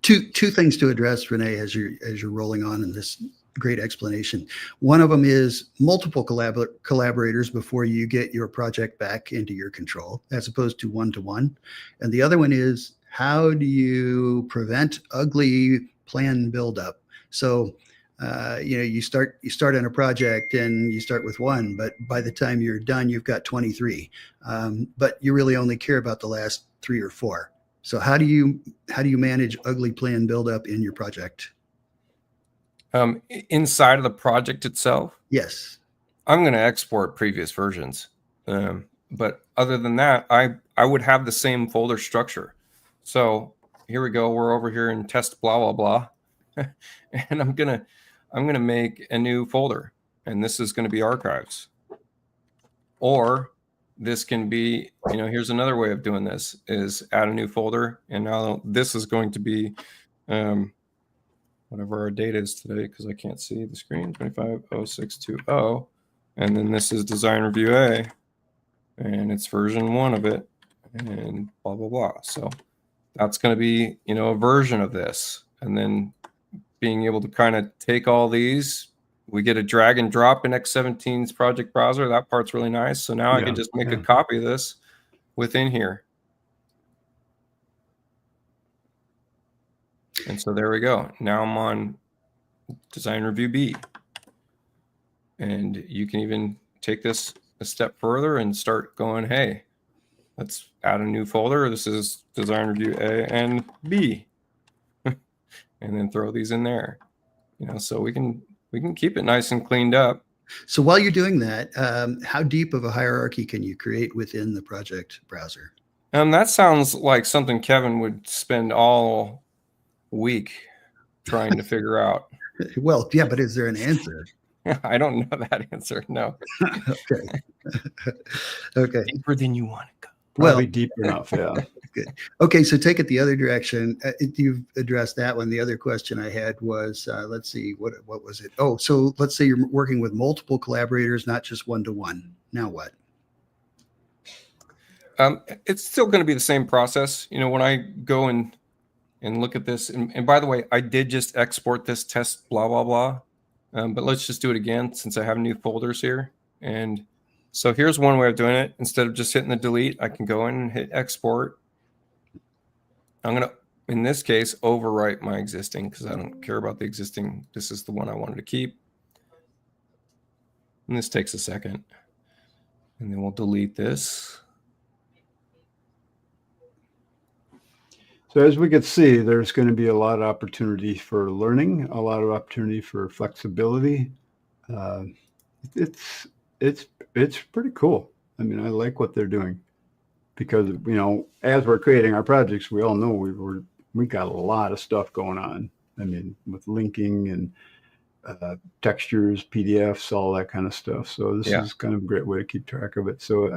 Two things to address, Renee, as you're rolling on in this great explanation. One of them is multiple collaborators before you get your project back into your control, as opposed to one-to-one. And the other one is, how do you prevent ugly plan buildup? So, you start on a project and you start with one, but by the time you're done, you've got 23. But you really only care about the last 3 or 4. So how do you manage ugly plan buildup in your project? Inside of the project itself? Yes. I'm going to export previous versions. But other than that, I would have the same folder structure. So here we go. We're over here in test blah, blah, blah. And I'm going to make a new folder, and this is going to be archives. Or this can be, here's another way of doing this is add a new folder. And now this is going to be whatever our date is today, because I can't see the screen, 250620. And then this is design review A, and it's version 1 of it, and blah, blah, blah. So that's going to be, a version of this. And then being able to kind of take all these, we get a drag and drop in X17's project browser. That part's really nice. So now I can just make a copy of this within here. And so there we go. Now I'm on design review B. And you can even take this a step further and start going, hey, let's add a new folder. This is design review A and B. And then throw these in there. So we can keep it nice and cleaned up. So while you're doing that, how deep of a hierarchy can you create within the project browser? That sounds like something Kevin would spend all week trying to figure out. Well, yeah, but is there an answer? I don't know that answer. No. Okay. Okay. Deeper than you want to go. Probably deep enough. Yeah. Good. Okay. So take it the other direction. You've addressed that one. The other question I had was, let's see, what was it? Oh, so let's say you're working with multiple collaborators, not just one-to-one. Now what? It's still going to be the same process. When I go and look at this, and by the way, I did just export this test blah, blah, blah. But let's just do it again since I have new folders here. And so here's one way of doing it. Instead of just hitting the delete, I can go in and hit export. I'm going to, in this case, overwrite my existing because I don't care about the existing. This is the one I wanted to keep. And this takes a second. And then we'll delete this. So as we can see, there's going to be a lot of opportunity for learning, a lot of opportunity for flexibility. It's pretty cool. I mean, I like what they're doing because, as we're creating our projects, we all know we got a lot of stuff going on. I mean, with linking and textures, PDFs, all that kind of stuff. So this is kind of a great way to keep track of it. So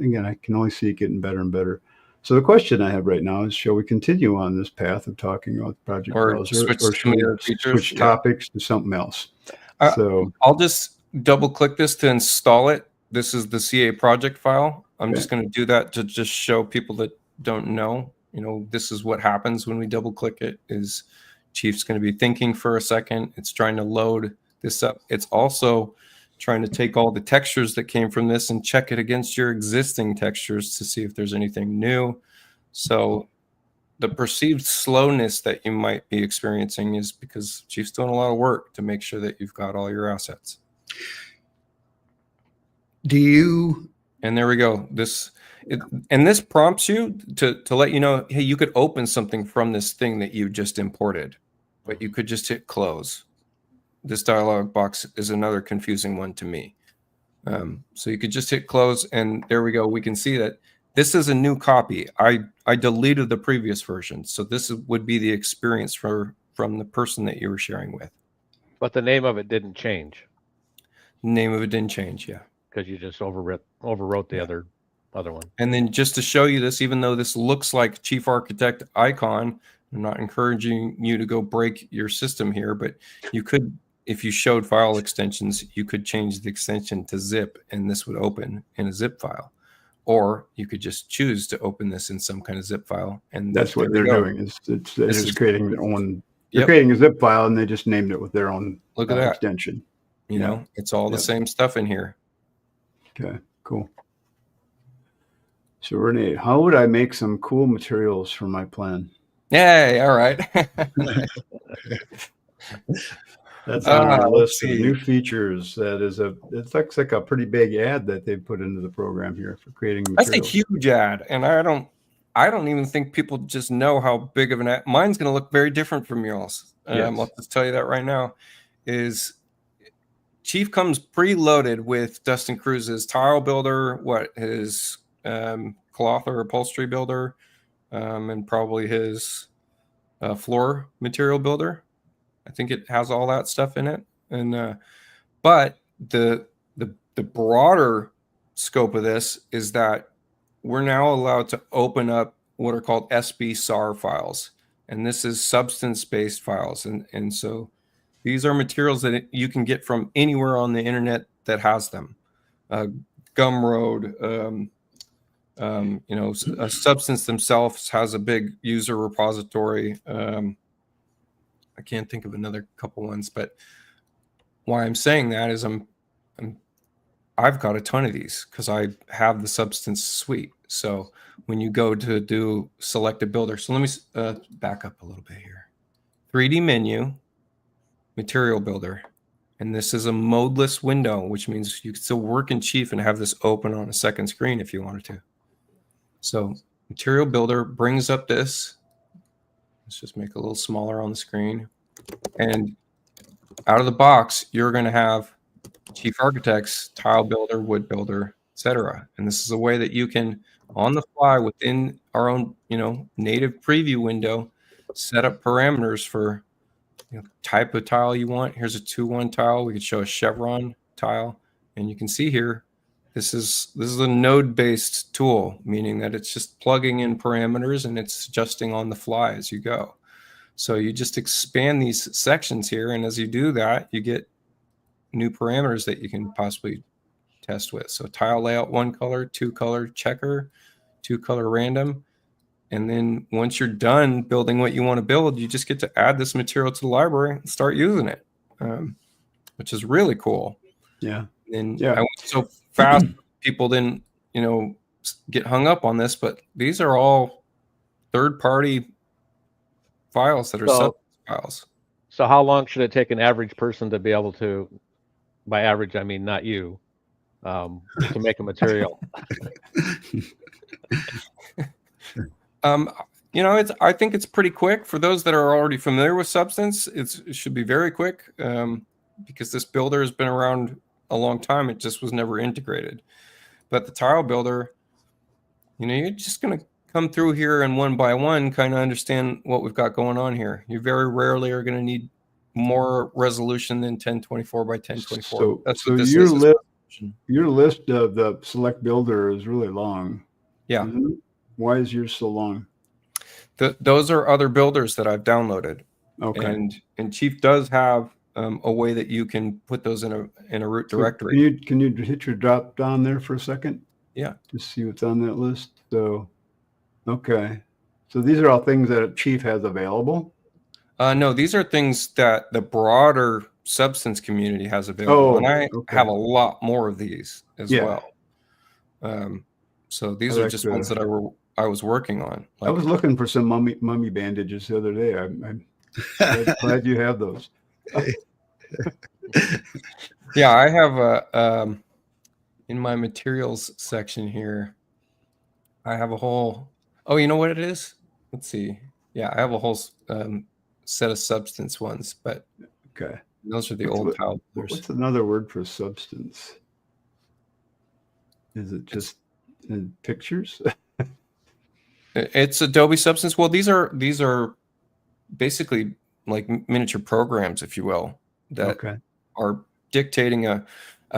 again, I can only see it getting better and better. So the question I have right now is, shall we continue on this path of talking about the project browser, or should we switch topics to something else? So I'll just double click this to install it. This is the CA project file. I'm just going to do that to just show people that don't know, this is what happens when we double click it. Is Chief's going to be thinking for a second. It's trying to load this up. It's also trying to take all the textures that came from this and check it against your existing textures to see if there's anything new. So the perceived slowness that you might be experiencing is because Chief's doing a lot of work to make sure that you've got all your assets. And there we go. This prompts you to let you know, hey, you could open something from this thing that you just imported, but you could just hit close. This dialog box is another confusing one to me. So you could just hit close, and there we go. We can see that this is a new copy. I deleted the previous version, so this would be the experience from the person that you were sharing with. But the name of it didn't change. The name of it didn't change, yeah. Because you just overwrote the other one. And then just to show you this, even though this looks like Chief Architect icon, I'm not encouraging you to go break your system here, but you could, if you showed file extensions, you could change the extension to zip, and this would open in a zip file. Or you could just choose to open this in some kind of zip file. And that's what they're doing. They're just creating their own. They're creating a zip file, and they just named it with their own extension. You know, it's all the same stuff in here. Okay, cool. So Renee, how would I make some cool materials for my plan? Yay! All right. That's on our list of new features. It looks like a pretty big ad that they put into the program here for creating materials. That's a huge ad, and I don't even think people just know how big of an ad. Mine's going to look very different from yours. I'll just tell you that right now. Chief Chief comes preloaded with Dustin Cruz's tile builder, his cloth or upholstery builder, and probably his floor material builder. I think it has all that stuff in it. And but the broader scope of this is that we're now allowed to open up what are called SB-SAR files, and this is substance-based files, and so these are materials that you can get from anywhere on the internet that has them. Gumroad, a Substance themselves has a big user repository. I can't think of another couple ones, but why I'm saying that is I've got a ton of these because I have the Substance suite. So when you go to do select a builder, so let me back up a little bit here. 3D menu, material builder, and this is a modeless window, which means you can still work in Chief and have this open on a second screen if you wanted to. So material builder brings up this. Let's just make it a little smaller on the screen. And out of the box, you're going to have Chief Architect's tile builder, wood builder, etc. And this is a way that you can, on the fly within our own, native preview window, set up parameters for type of tile you want. Here's a 2-1 tile. We could show a chevron tile, and you can see here, this is a node-based tool, meaning that it's just plugging in parameters and it's adjusting on the fly as you go. So you just expand these sections here, and as you do that, you get new parameters that you can possibly test with. So tile layout 1 color, 2 color checker, 2 color random. And then once you're done building what you want to build, you just get to add this material to the library and start using it, which is really cool. Yeah. And I went so fast, people didn't, get hung up on this, but these are all third-party files that are substance files. So how long should it take an average person to be able to, by average, I mean not you, to make a material? I think it's pretty quick for those that are already familiar with Substance. It should be very quick because this builder has been around a long time. It just was never integrated. But the tile builder, you're just going to come through here and one by one kind of understand what we've got going on here. You very rarely are going to need more resolution than 1024 by 1024. So, that's what this your is. Your list of the select builder is really long. Yeah. Why is yours so long? Those are other builders that I've downloaded. Okay. And Chief does have a way that you can put those in a root directory. Can you hit your drop down there for a second? Yeah. To see what's on that list. So, okay. So these are all things that Chief has available? No, these are things that the broader Substance community has available. And I have a lot more of these as well. So these are just ones that I was working on. I was looking for some mummy bandages the other day. I'm glad you have those. Yeah, I have in my materials section here, I have a whole, you know what it is? Let's see. Yeah, I have a whole set of Substance ones, but okay. Those are the old tile builders. What's another word for Substance? Is it just in pictures? It's Adobe Substance. Well, these are basically like miniature programs, if you will, that are dictating a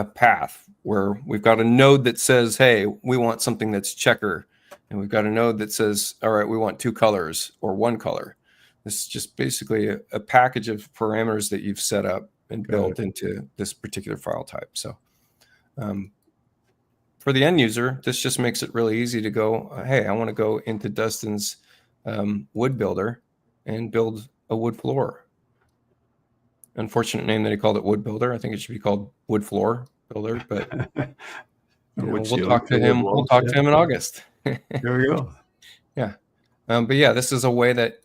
path where we've got a node that says, hey, we want something that's checker. And we've got a node that says, all right, we want 2 colors or 1 color. This is just basically a package of parameters that you've set up and built into this particular file type. So for the end user, this just makes it really easy to go, hey, I want to go into Dustin's wood builder and build a wood floor. Unfortunate name that he called it wood builder. I think it should be called wood floor builder, but we'll talk to him. We'll talk to him in August. There we go. Yeah. But yeah, this is a way that,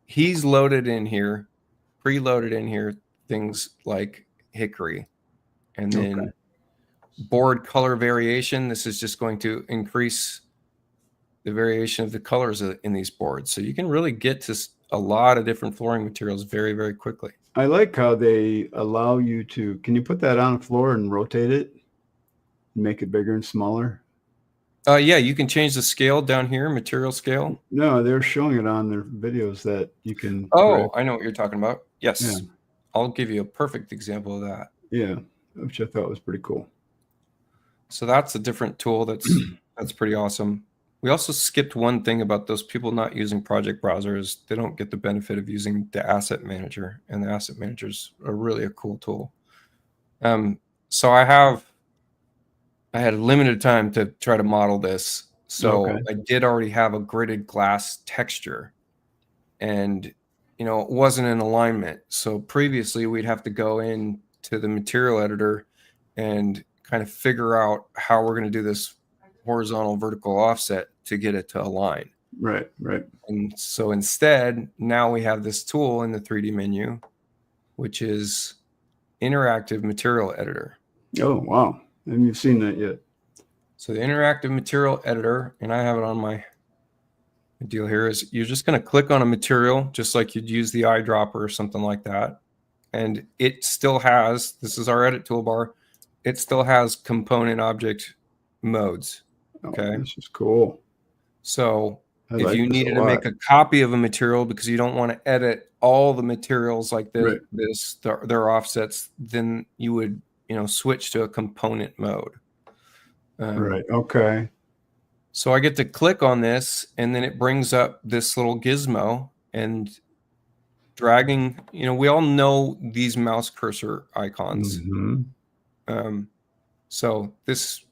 he's loaded in here, preloaded in here, things like hickory, and then board color variation. This is just going to increase the variation of the colors in these boards. So you can really get to a lot of different flooring materials very, very quickly. I like how they allow you to, can you put that on the floor and rotate it? Make it bigger and smaller? Yeah, you can change the scale down here, material scale. No, they're showing it on their videos that you can. Oh, I know what you're talking about. Yes. Yeah. I'll give you a perfect example of that. Yeah, which I thought was pretty cool. So that's a different tool that's pretty awesome. We also skipped one thing about those people not using project browsers. They don't get the benefit of using the asset manager, and the asset manager is really a cool tool. So I had limited time to try to model this. So Okay. I did already have a gridded glass texture, and it wasn't in alignment. So previously we'd have to go in to the material editor and kind of figure out how we're going to do this horizontal vertical offset to get it to align. Right. And so instead, now we have this tool in the 3D menu, which is interactive material editor. Oh, wow. Haven't you seen that yet? So the interactive material editor, and I have it on my deal here, is you're just going to click on a material just like you'd use the eyedropper or something like that. And it still has, this is our edit toolbar, it still has component object modes. Okay. Oh, this is cool. So I if like you this needed a to lot. make a copy of a material because you don't want to edit all the materials like Right. their offsets, then you would switch to a component mode. Right. Okay. So I get to click on this, and then it brings up this little gizmo, and dragging. We all know these mouse cursor icons. Mm-hmm. So this,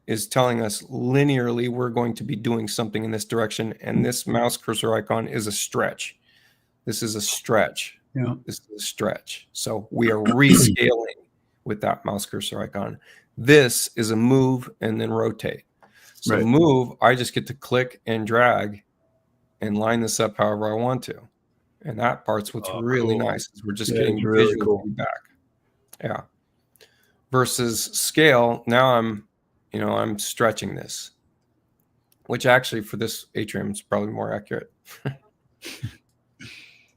is telling us linearly we're going to be doing something in this direction, and this mouse cursor icon is a stretch. This is a stretch. Yeah. This is a stretch. So we are rescaling with that mouse cursor icon. This is a move and then rotate. So Right. move, I just get to click and drag and line this up however I want to. And that part's what's really cool. nice, is we're just Yeah, getting it's really visual cool. feedback. Yeah. Versus scale, now I'm stretching this, which actually for this atrium is probably more accurate.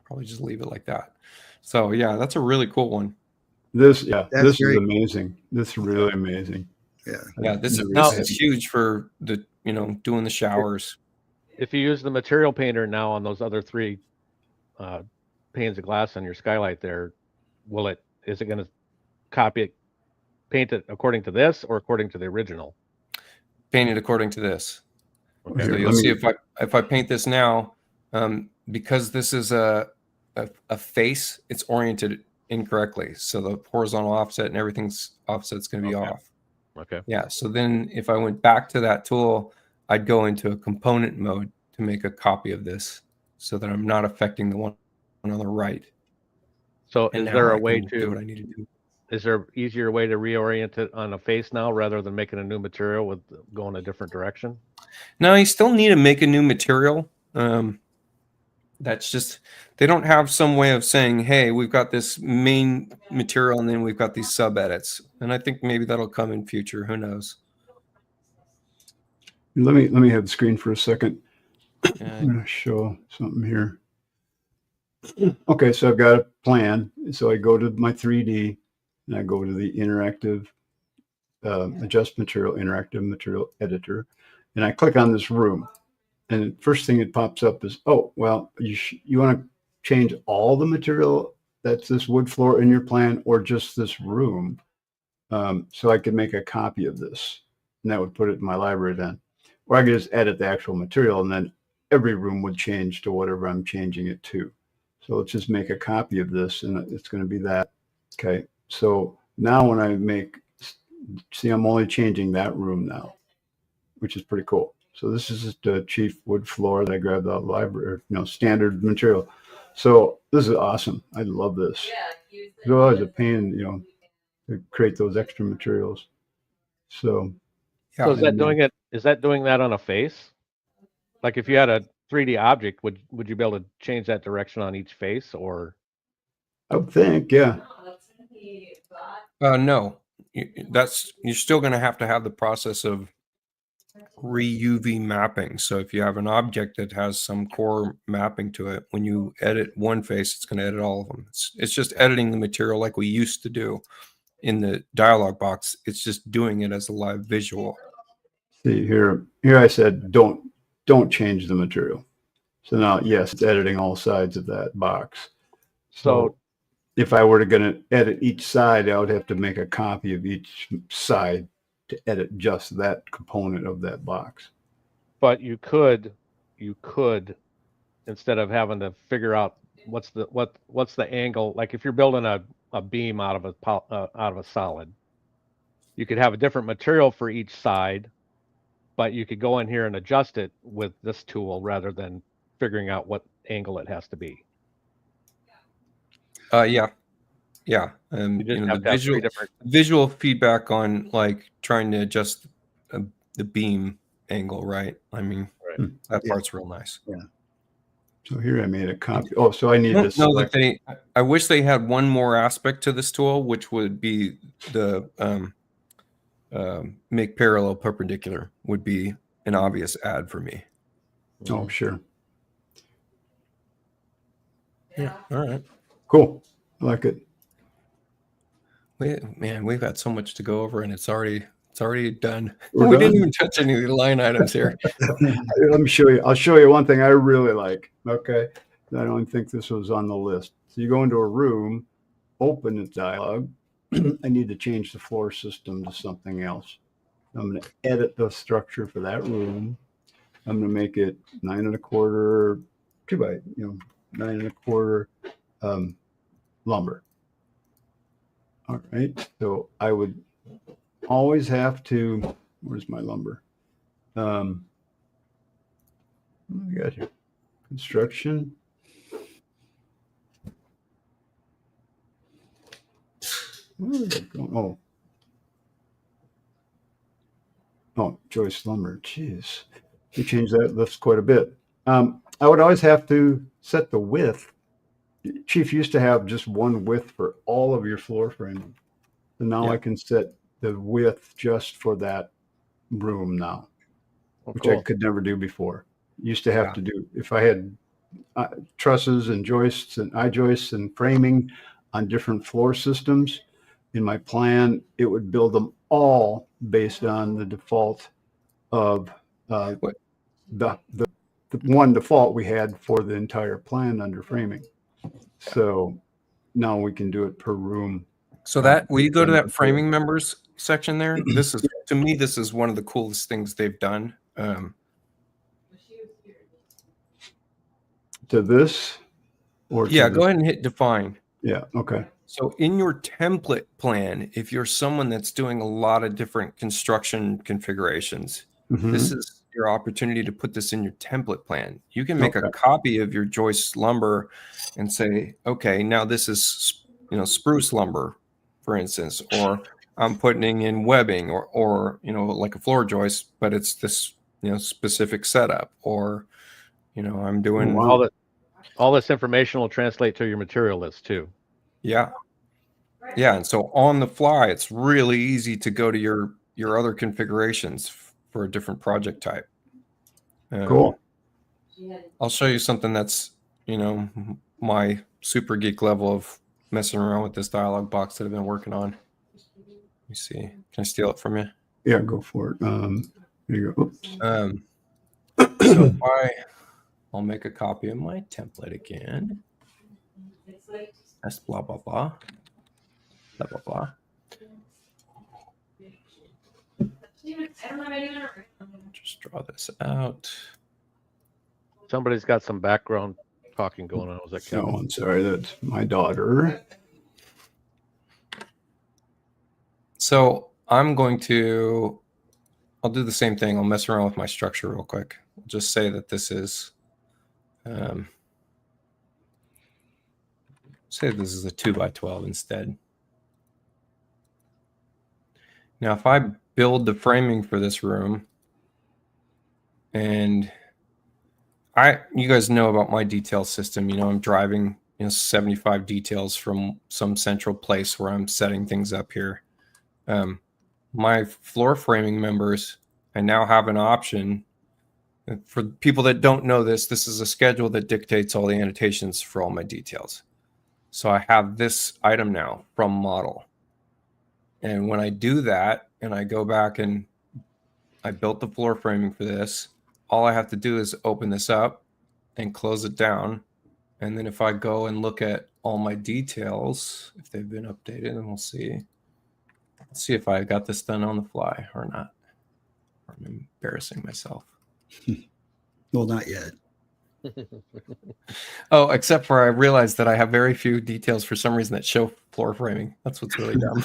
Probably just leave it like that. So yeah, that's a really cool one. This is great. amazing. This is really amazing. Yeah, this Never is huge for the doing the showers. If you use the material painter now on those other three panes of glass on your skylight there, is it going to paint it according to this or according to the original? Paint it according to this. Okay. So you'll see if I paint this now, because this is a face, it's oriented incorrectly. So the horizontal offset and everything's offset's going to be off. Okay. Yeah. So then if I went back to that tool, I'd go into a component mode to make a copy of this so that I'm not affecting the one on the right. So And is there now a I way can do what I need to do. is there an easier way to reorient it on a face now rather than making a new material with going a different direction? No, you still need to make a new material. That's just, they don't have some way of saying, hey, we've got this main material and then we've got these sub edits. And I think maybe that'll come in future. Who knows? Let me have the screen for a second. Yeah. I'm going to show something here. Okay, so I've got a plan. So I go to my 3D and I go to the interactive adjust material, interactive material editor, and I click on this room. And the first thing that pops up is, oh, well, you want to change all the material that's this wood floor in your plan or just this room. So I could make a copy of this and that would put it in my library then. Or I could just edit the actual material and then every room would change to whatever I'm changing it to. So let's just make a copy of this and it's going to be that. Okay. So now when I see, I'm only changing that room now, which is pretty cool. So this is just a Chief wood floor that I grabbed out of the library, standard material. So this is awesome. I love this. It's always a pain, to create those extra materials. So, So is that doing that on a face? Like if you had a 3D object, would you be able to change that direction on each face, or? I would think, yeah. No, you're still going to have the process of re-UV mapping. So if you have an object that has some core mapping to it, when you edit one face, it's going to edit all of them. It's just editing the material like we used to do in the dialog box. It's just doing it as a live visual. See here I said, don't change the material. So now, yes, it's editing all sides of that box. So if I were going to edit each side, I would have to make a copy of each side to edit just that component of that box. But you could, instead of having to figure out what's the angle, like if you're building a beam out of a solid, you could have a different material for each side, but you could go in here and adjust it with this tool rather than figuring out what angle it has to be. Yeah. You just have to have three different visual feedback on like trying to adjust the beam angle, right? I mean, that part's real nice. Yeah. So here I made a copy. Oh, so I need to select. I wish they had one more aspect to this tool, which would be the make parallel perpendicular would be an obvious add for me. Oh, sure. Yeah. All right. Cool. I like it. We've got so much to go over, and it's already done. We're we done? didn't even touch any of the line items here. Let me show you. I'll show you one thing I really like. Okay. I don't think this was on the list. So you go into a room, open the dialog. I need to change the floor system to something else. I'm going to edit the structure for that room. I'm going to make it 9 1/4, 2 by 9 1/4 lumber. All right. So I would always have to. Where's my lumber? What do we got here? Construction. Where is it going? Oh, Joyce lumber. Jeez, you changed that list quite a bit. I would always have to set the width. Chief used to have just one width for all of your floor framing. So now I can set the width just for that room now, which I could never do before. Used to have to do, if I had trusses and joists and I-joists and framing on different floor systems, in my plan, it would build them all based on the default of the one default we had for the entire plan under framing. So now we can do it per room. So that will you go to that framing members section there? This is, to me, this is one of the coolest things they've done. To this, or yeah, go ahead and hit define. Yeah. Okay. So in your template plan, if you're someone that's doing a lot of different construction configurations, this is your opportunity to put this in your template plan. You can make a copy of your joist lumber and say, okay, now this is, spruce lumber, for instance, or I'm putting in webbing or like a floor joist, but it's this, specific setup, or, I'm doing all this information will translate to your material list too. Yeah. Yeah. And so on the fly, it's really easy to go to your other configurations for a different project type. Cool. I'll show you something that's, my super geek level of messing around with this dialog box that I've been working on. Let me see. Can I steal it from you? Yeah, go for it. Here you go. Oops. So I'll make a copy of my template again. That's blah, blah, blah. Blah, blah, blah. Just draw this out. Somebody's got some background talking going on. Was that Kevin? Oh, I'm sorry. That's my daughter. So I'll do the same thing. I'll mess around with my structure real quick. I'll just say that this is, say this is a 2x12 instead. Now, if I build the framing for this room, and you guys know about my detail system, I'm driving 75 details from some central place where I'm setting things up here. My floor framing members I now have an option. For people that don't know this, this is a schedule that dictates all the annotations for all my details. So I have this item now from model. And when I do that and I go back and I built the floor framing for this, all I have to do is open this up and close it down. And then if I go and look at all my details, if they've been updated, and we'll see. Let's see if I got this done on the fly or not. I'm embarrassing myself. Well, not yet. Oh, except for I realized that I have very few details for some reason that show floor framing. That's what's really dumb.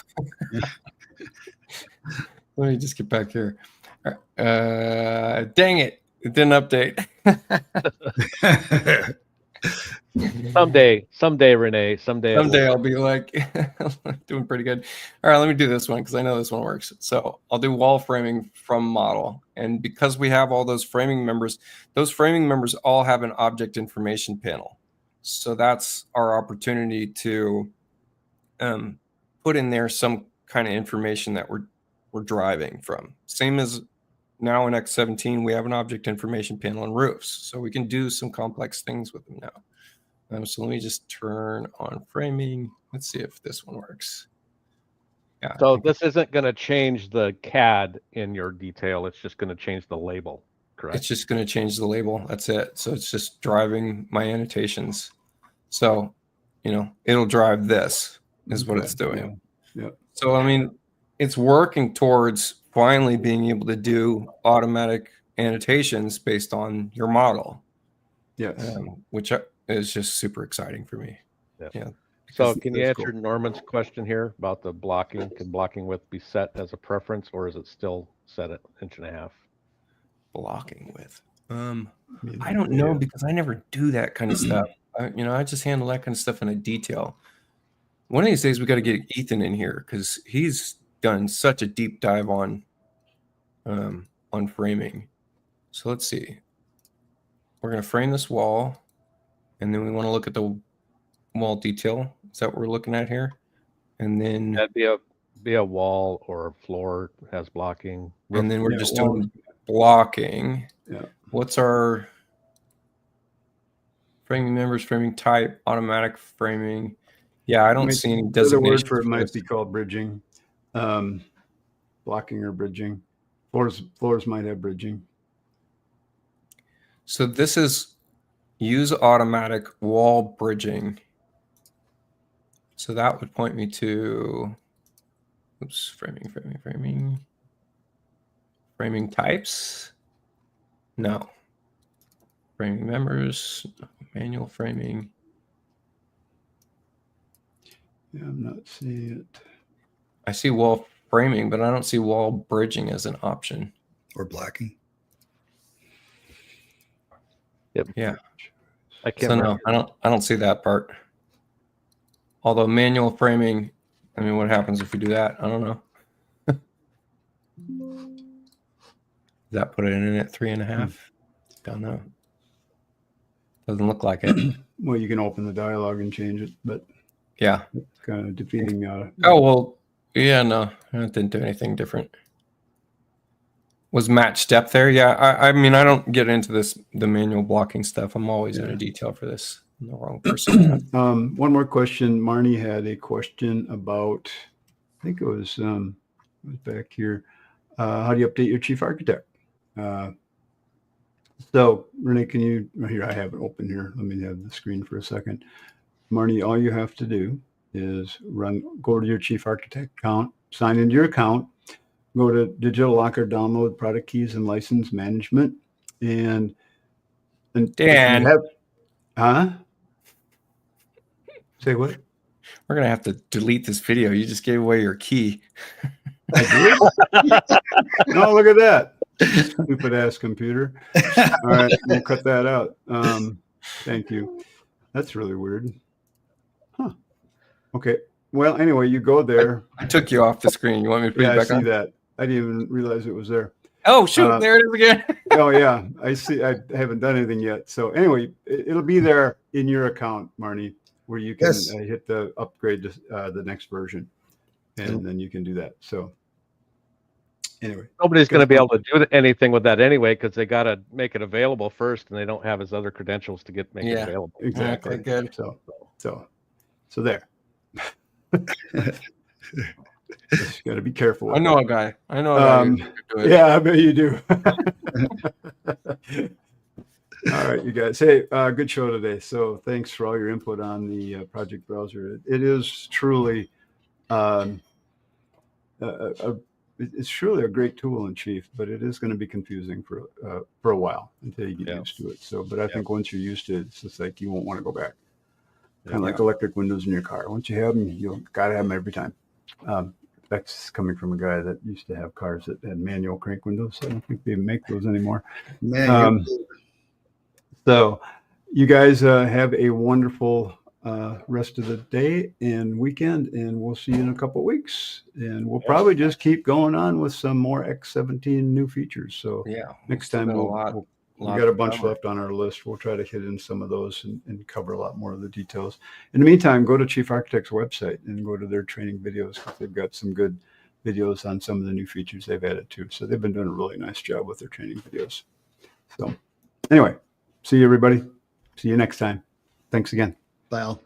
Let me just get back here. Dang it. It didn't update. Someday, Renee. Someday I'll be like doing pretty good. All right, let me do this one because I know this one works. So I'll do wall framing from model. And because we have all those framing members all have an object information panel. So that's our opportunity to put in there some kind of information that we're driving from. Same as now in X17, we have an object information panel on roofs. So we can do some complex things with them now. So let me just turn on framing. Let's see if this one works. Yeah. So this isn't going to change the CAD in your detail. It's just going to change the label, correct? It's just going to change the label. That's it. So it's just driving my annotations. So, it'll drive this is what it's doing. Yeah. So, I mean, it's working towards finally being able to do automatic annotations based on your model. Yes. Which is just super exciting for me. Yeah. So can you answer Norman's question here about the blocking? Can blocking width be set as a preference, or is it still set at 1.5 inches? Blocking width. I don't know because I never do that kind of stuff. I just handle that kind of stuff in a detail. One of these days we got to get Ethan in here because he's done such a deep dive on framing. So let's see. We're going to frame this wall, and then we want to look at the wall detail. Is that what we're looking at here? And then that'd be a wall or a floor has blocking. And then we're just doing blocking. Yeah. What's our framing members, framing type, automatic framing? Yeah, I don't see any designation. The word for it might be called bridging, blocking or bridging. Floors might have bridging. So this is use automatic wall bridging. So that would point me to, framing types. No. Framing members, manual framing. Yeah, I'm not seeing it. I see wall framing, but I don't see wall bridging as an option. Or blocking. Yep. Yeah. I can't. So no, I don't see that part. Although manual framing, I mean, what happens if we do that? I don't know. Does that put it in at 3.5? Don't know. Doesn't look like it. Well, you can open the dialog and change it, but yeah, it's kind of defeating. Oh well, yeah, no, it didn't do anything different. Was match depth there? Yeah, I mean, I don't get into the manual blocking stuff. I'm always in a detail for this. I'm the wrong person. One more question. Marnie had a question about, I think it was back here. How do you update your chief architect? So Renee, can you, here, I have it open here. Let me have the screen for a second. Marnie, all you have to do is go to your chief architect account, sign into your account, go to Digital Locker, download product keys and license management. And Dan. Say what? We're going to have to delete this video. You just gave away your key. I did? No, look at that. Stupid ass computer. All right, we'll cut that out. Thank you. That's really weird. Huh. Okay. Well, anyway, you go there. I took you off the screen. You want me to put it back on? I see that. I didn't even realize it was there. Oh, shoot. There it is again. Oh, yeah. I see. I haven't done anything yet. So anyway, it'll be there in your account, Marnie, where you can hit the upgrade to the next version. And then you can do that. So Anyway, Nobody's going to be able to do anything with that anyway because they got to make it available first, and they don't have his other credentials to make it available. exactly. Okay, good. So there. Just got to be careful. With I know that. a guy. I know a guy who could do it. Yeah, I bet you do. All right, you guys. Hey, good show today. So thanks for all your input on the project browser. It is truly, it's truly a great tool in Chief, but it is going to be confusing for a while until you get used to it. So, but I think once you're used to it, it's just like you won't want to go back. Kind of like electric windows in your car. Once you have them, you got to have them every time. That's coming from a guy that used to have cars that had manual crank windows. I don't think they make those anymore. Man, So you guys have a wonderful rest of the day and weekend, and we'll see you in a couple of weeks. And we'll probably just keep going on with some more X17 new features. So next time we've got a bunch left on our list. We'll try to hit in some of those and cover a lot more of the details. In the meantime, go to Chief Architect's website and go to their training videos, because they've got some good videos on some of the new features they've added too. So they've been doing a really nice job with their training videos. So anyway, see you everybody. See you next time. Thanks again. Bye all.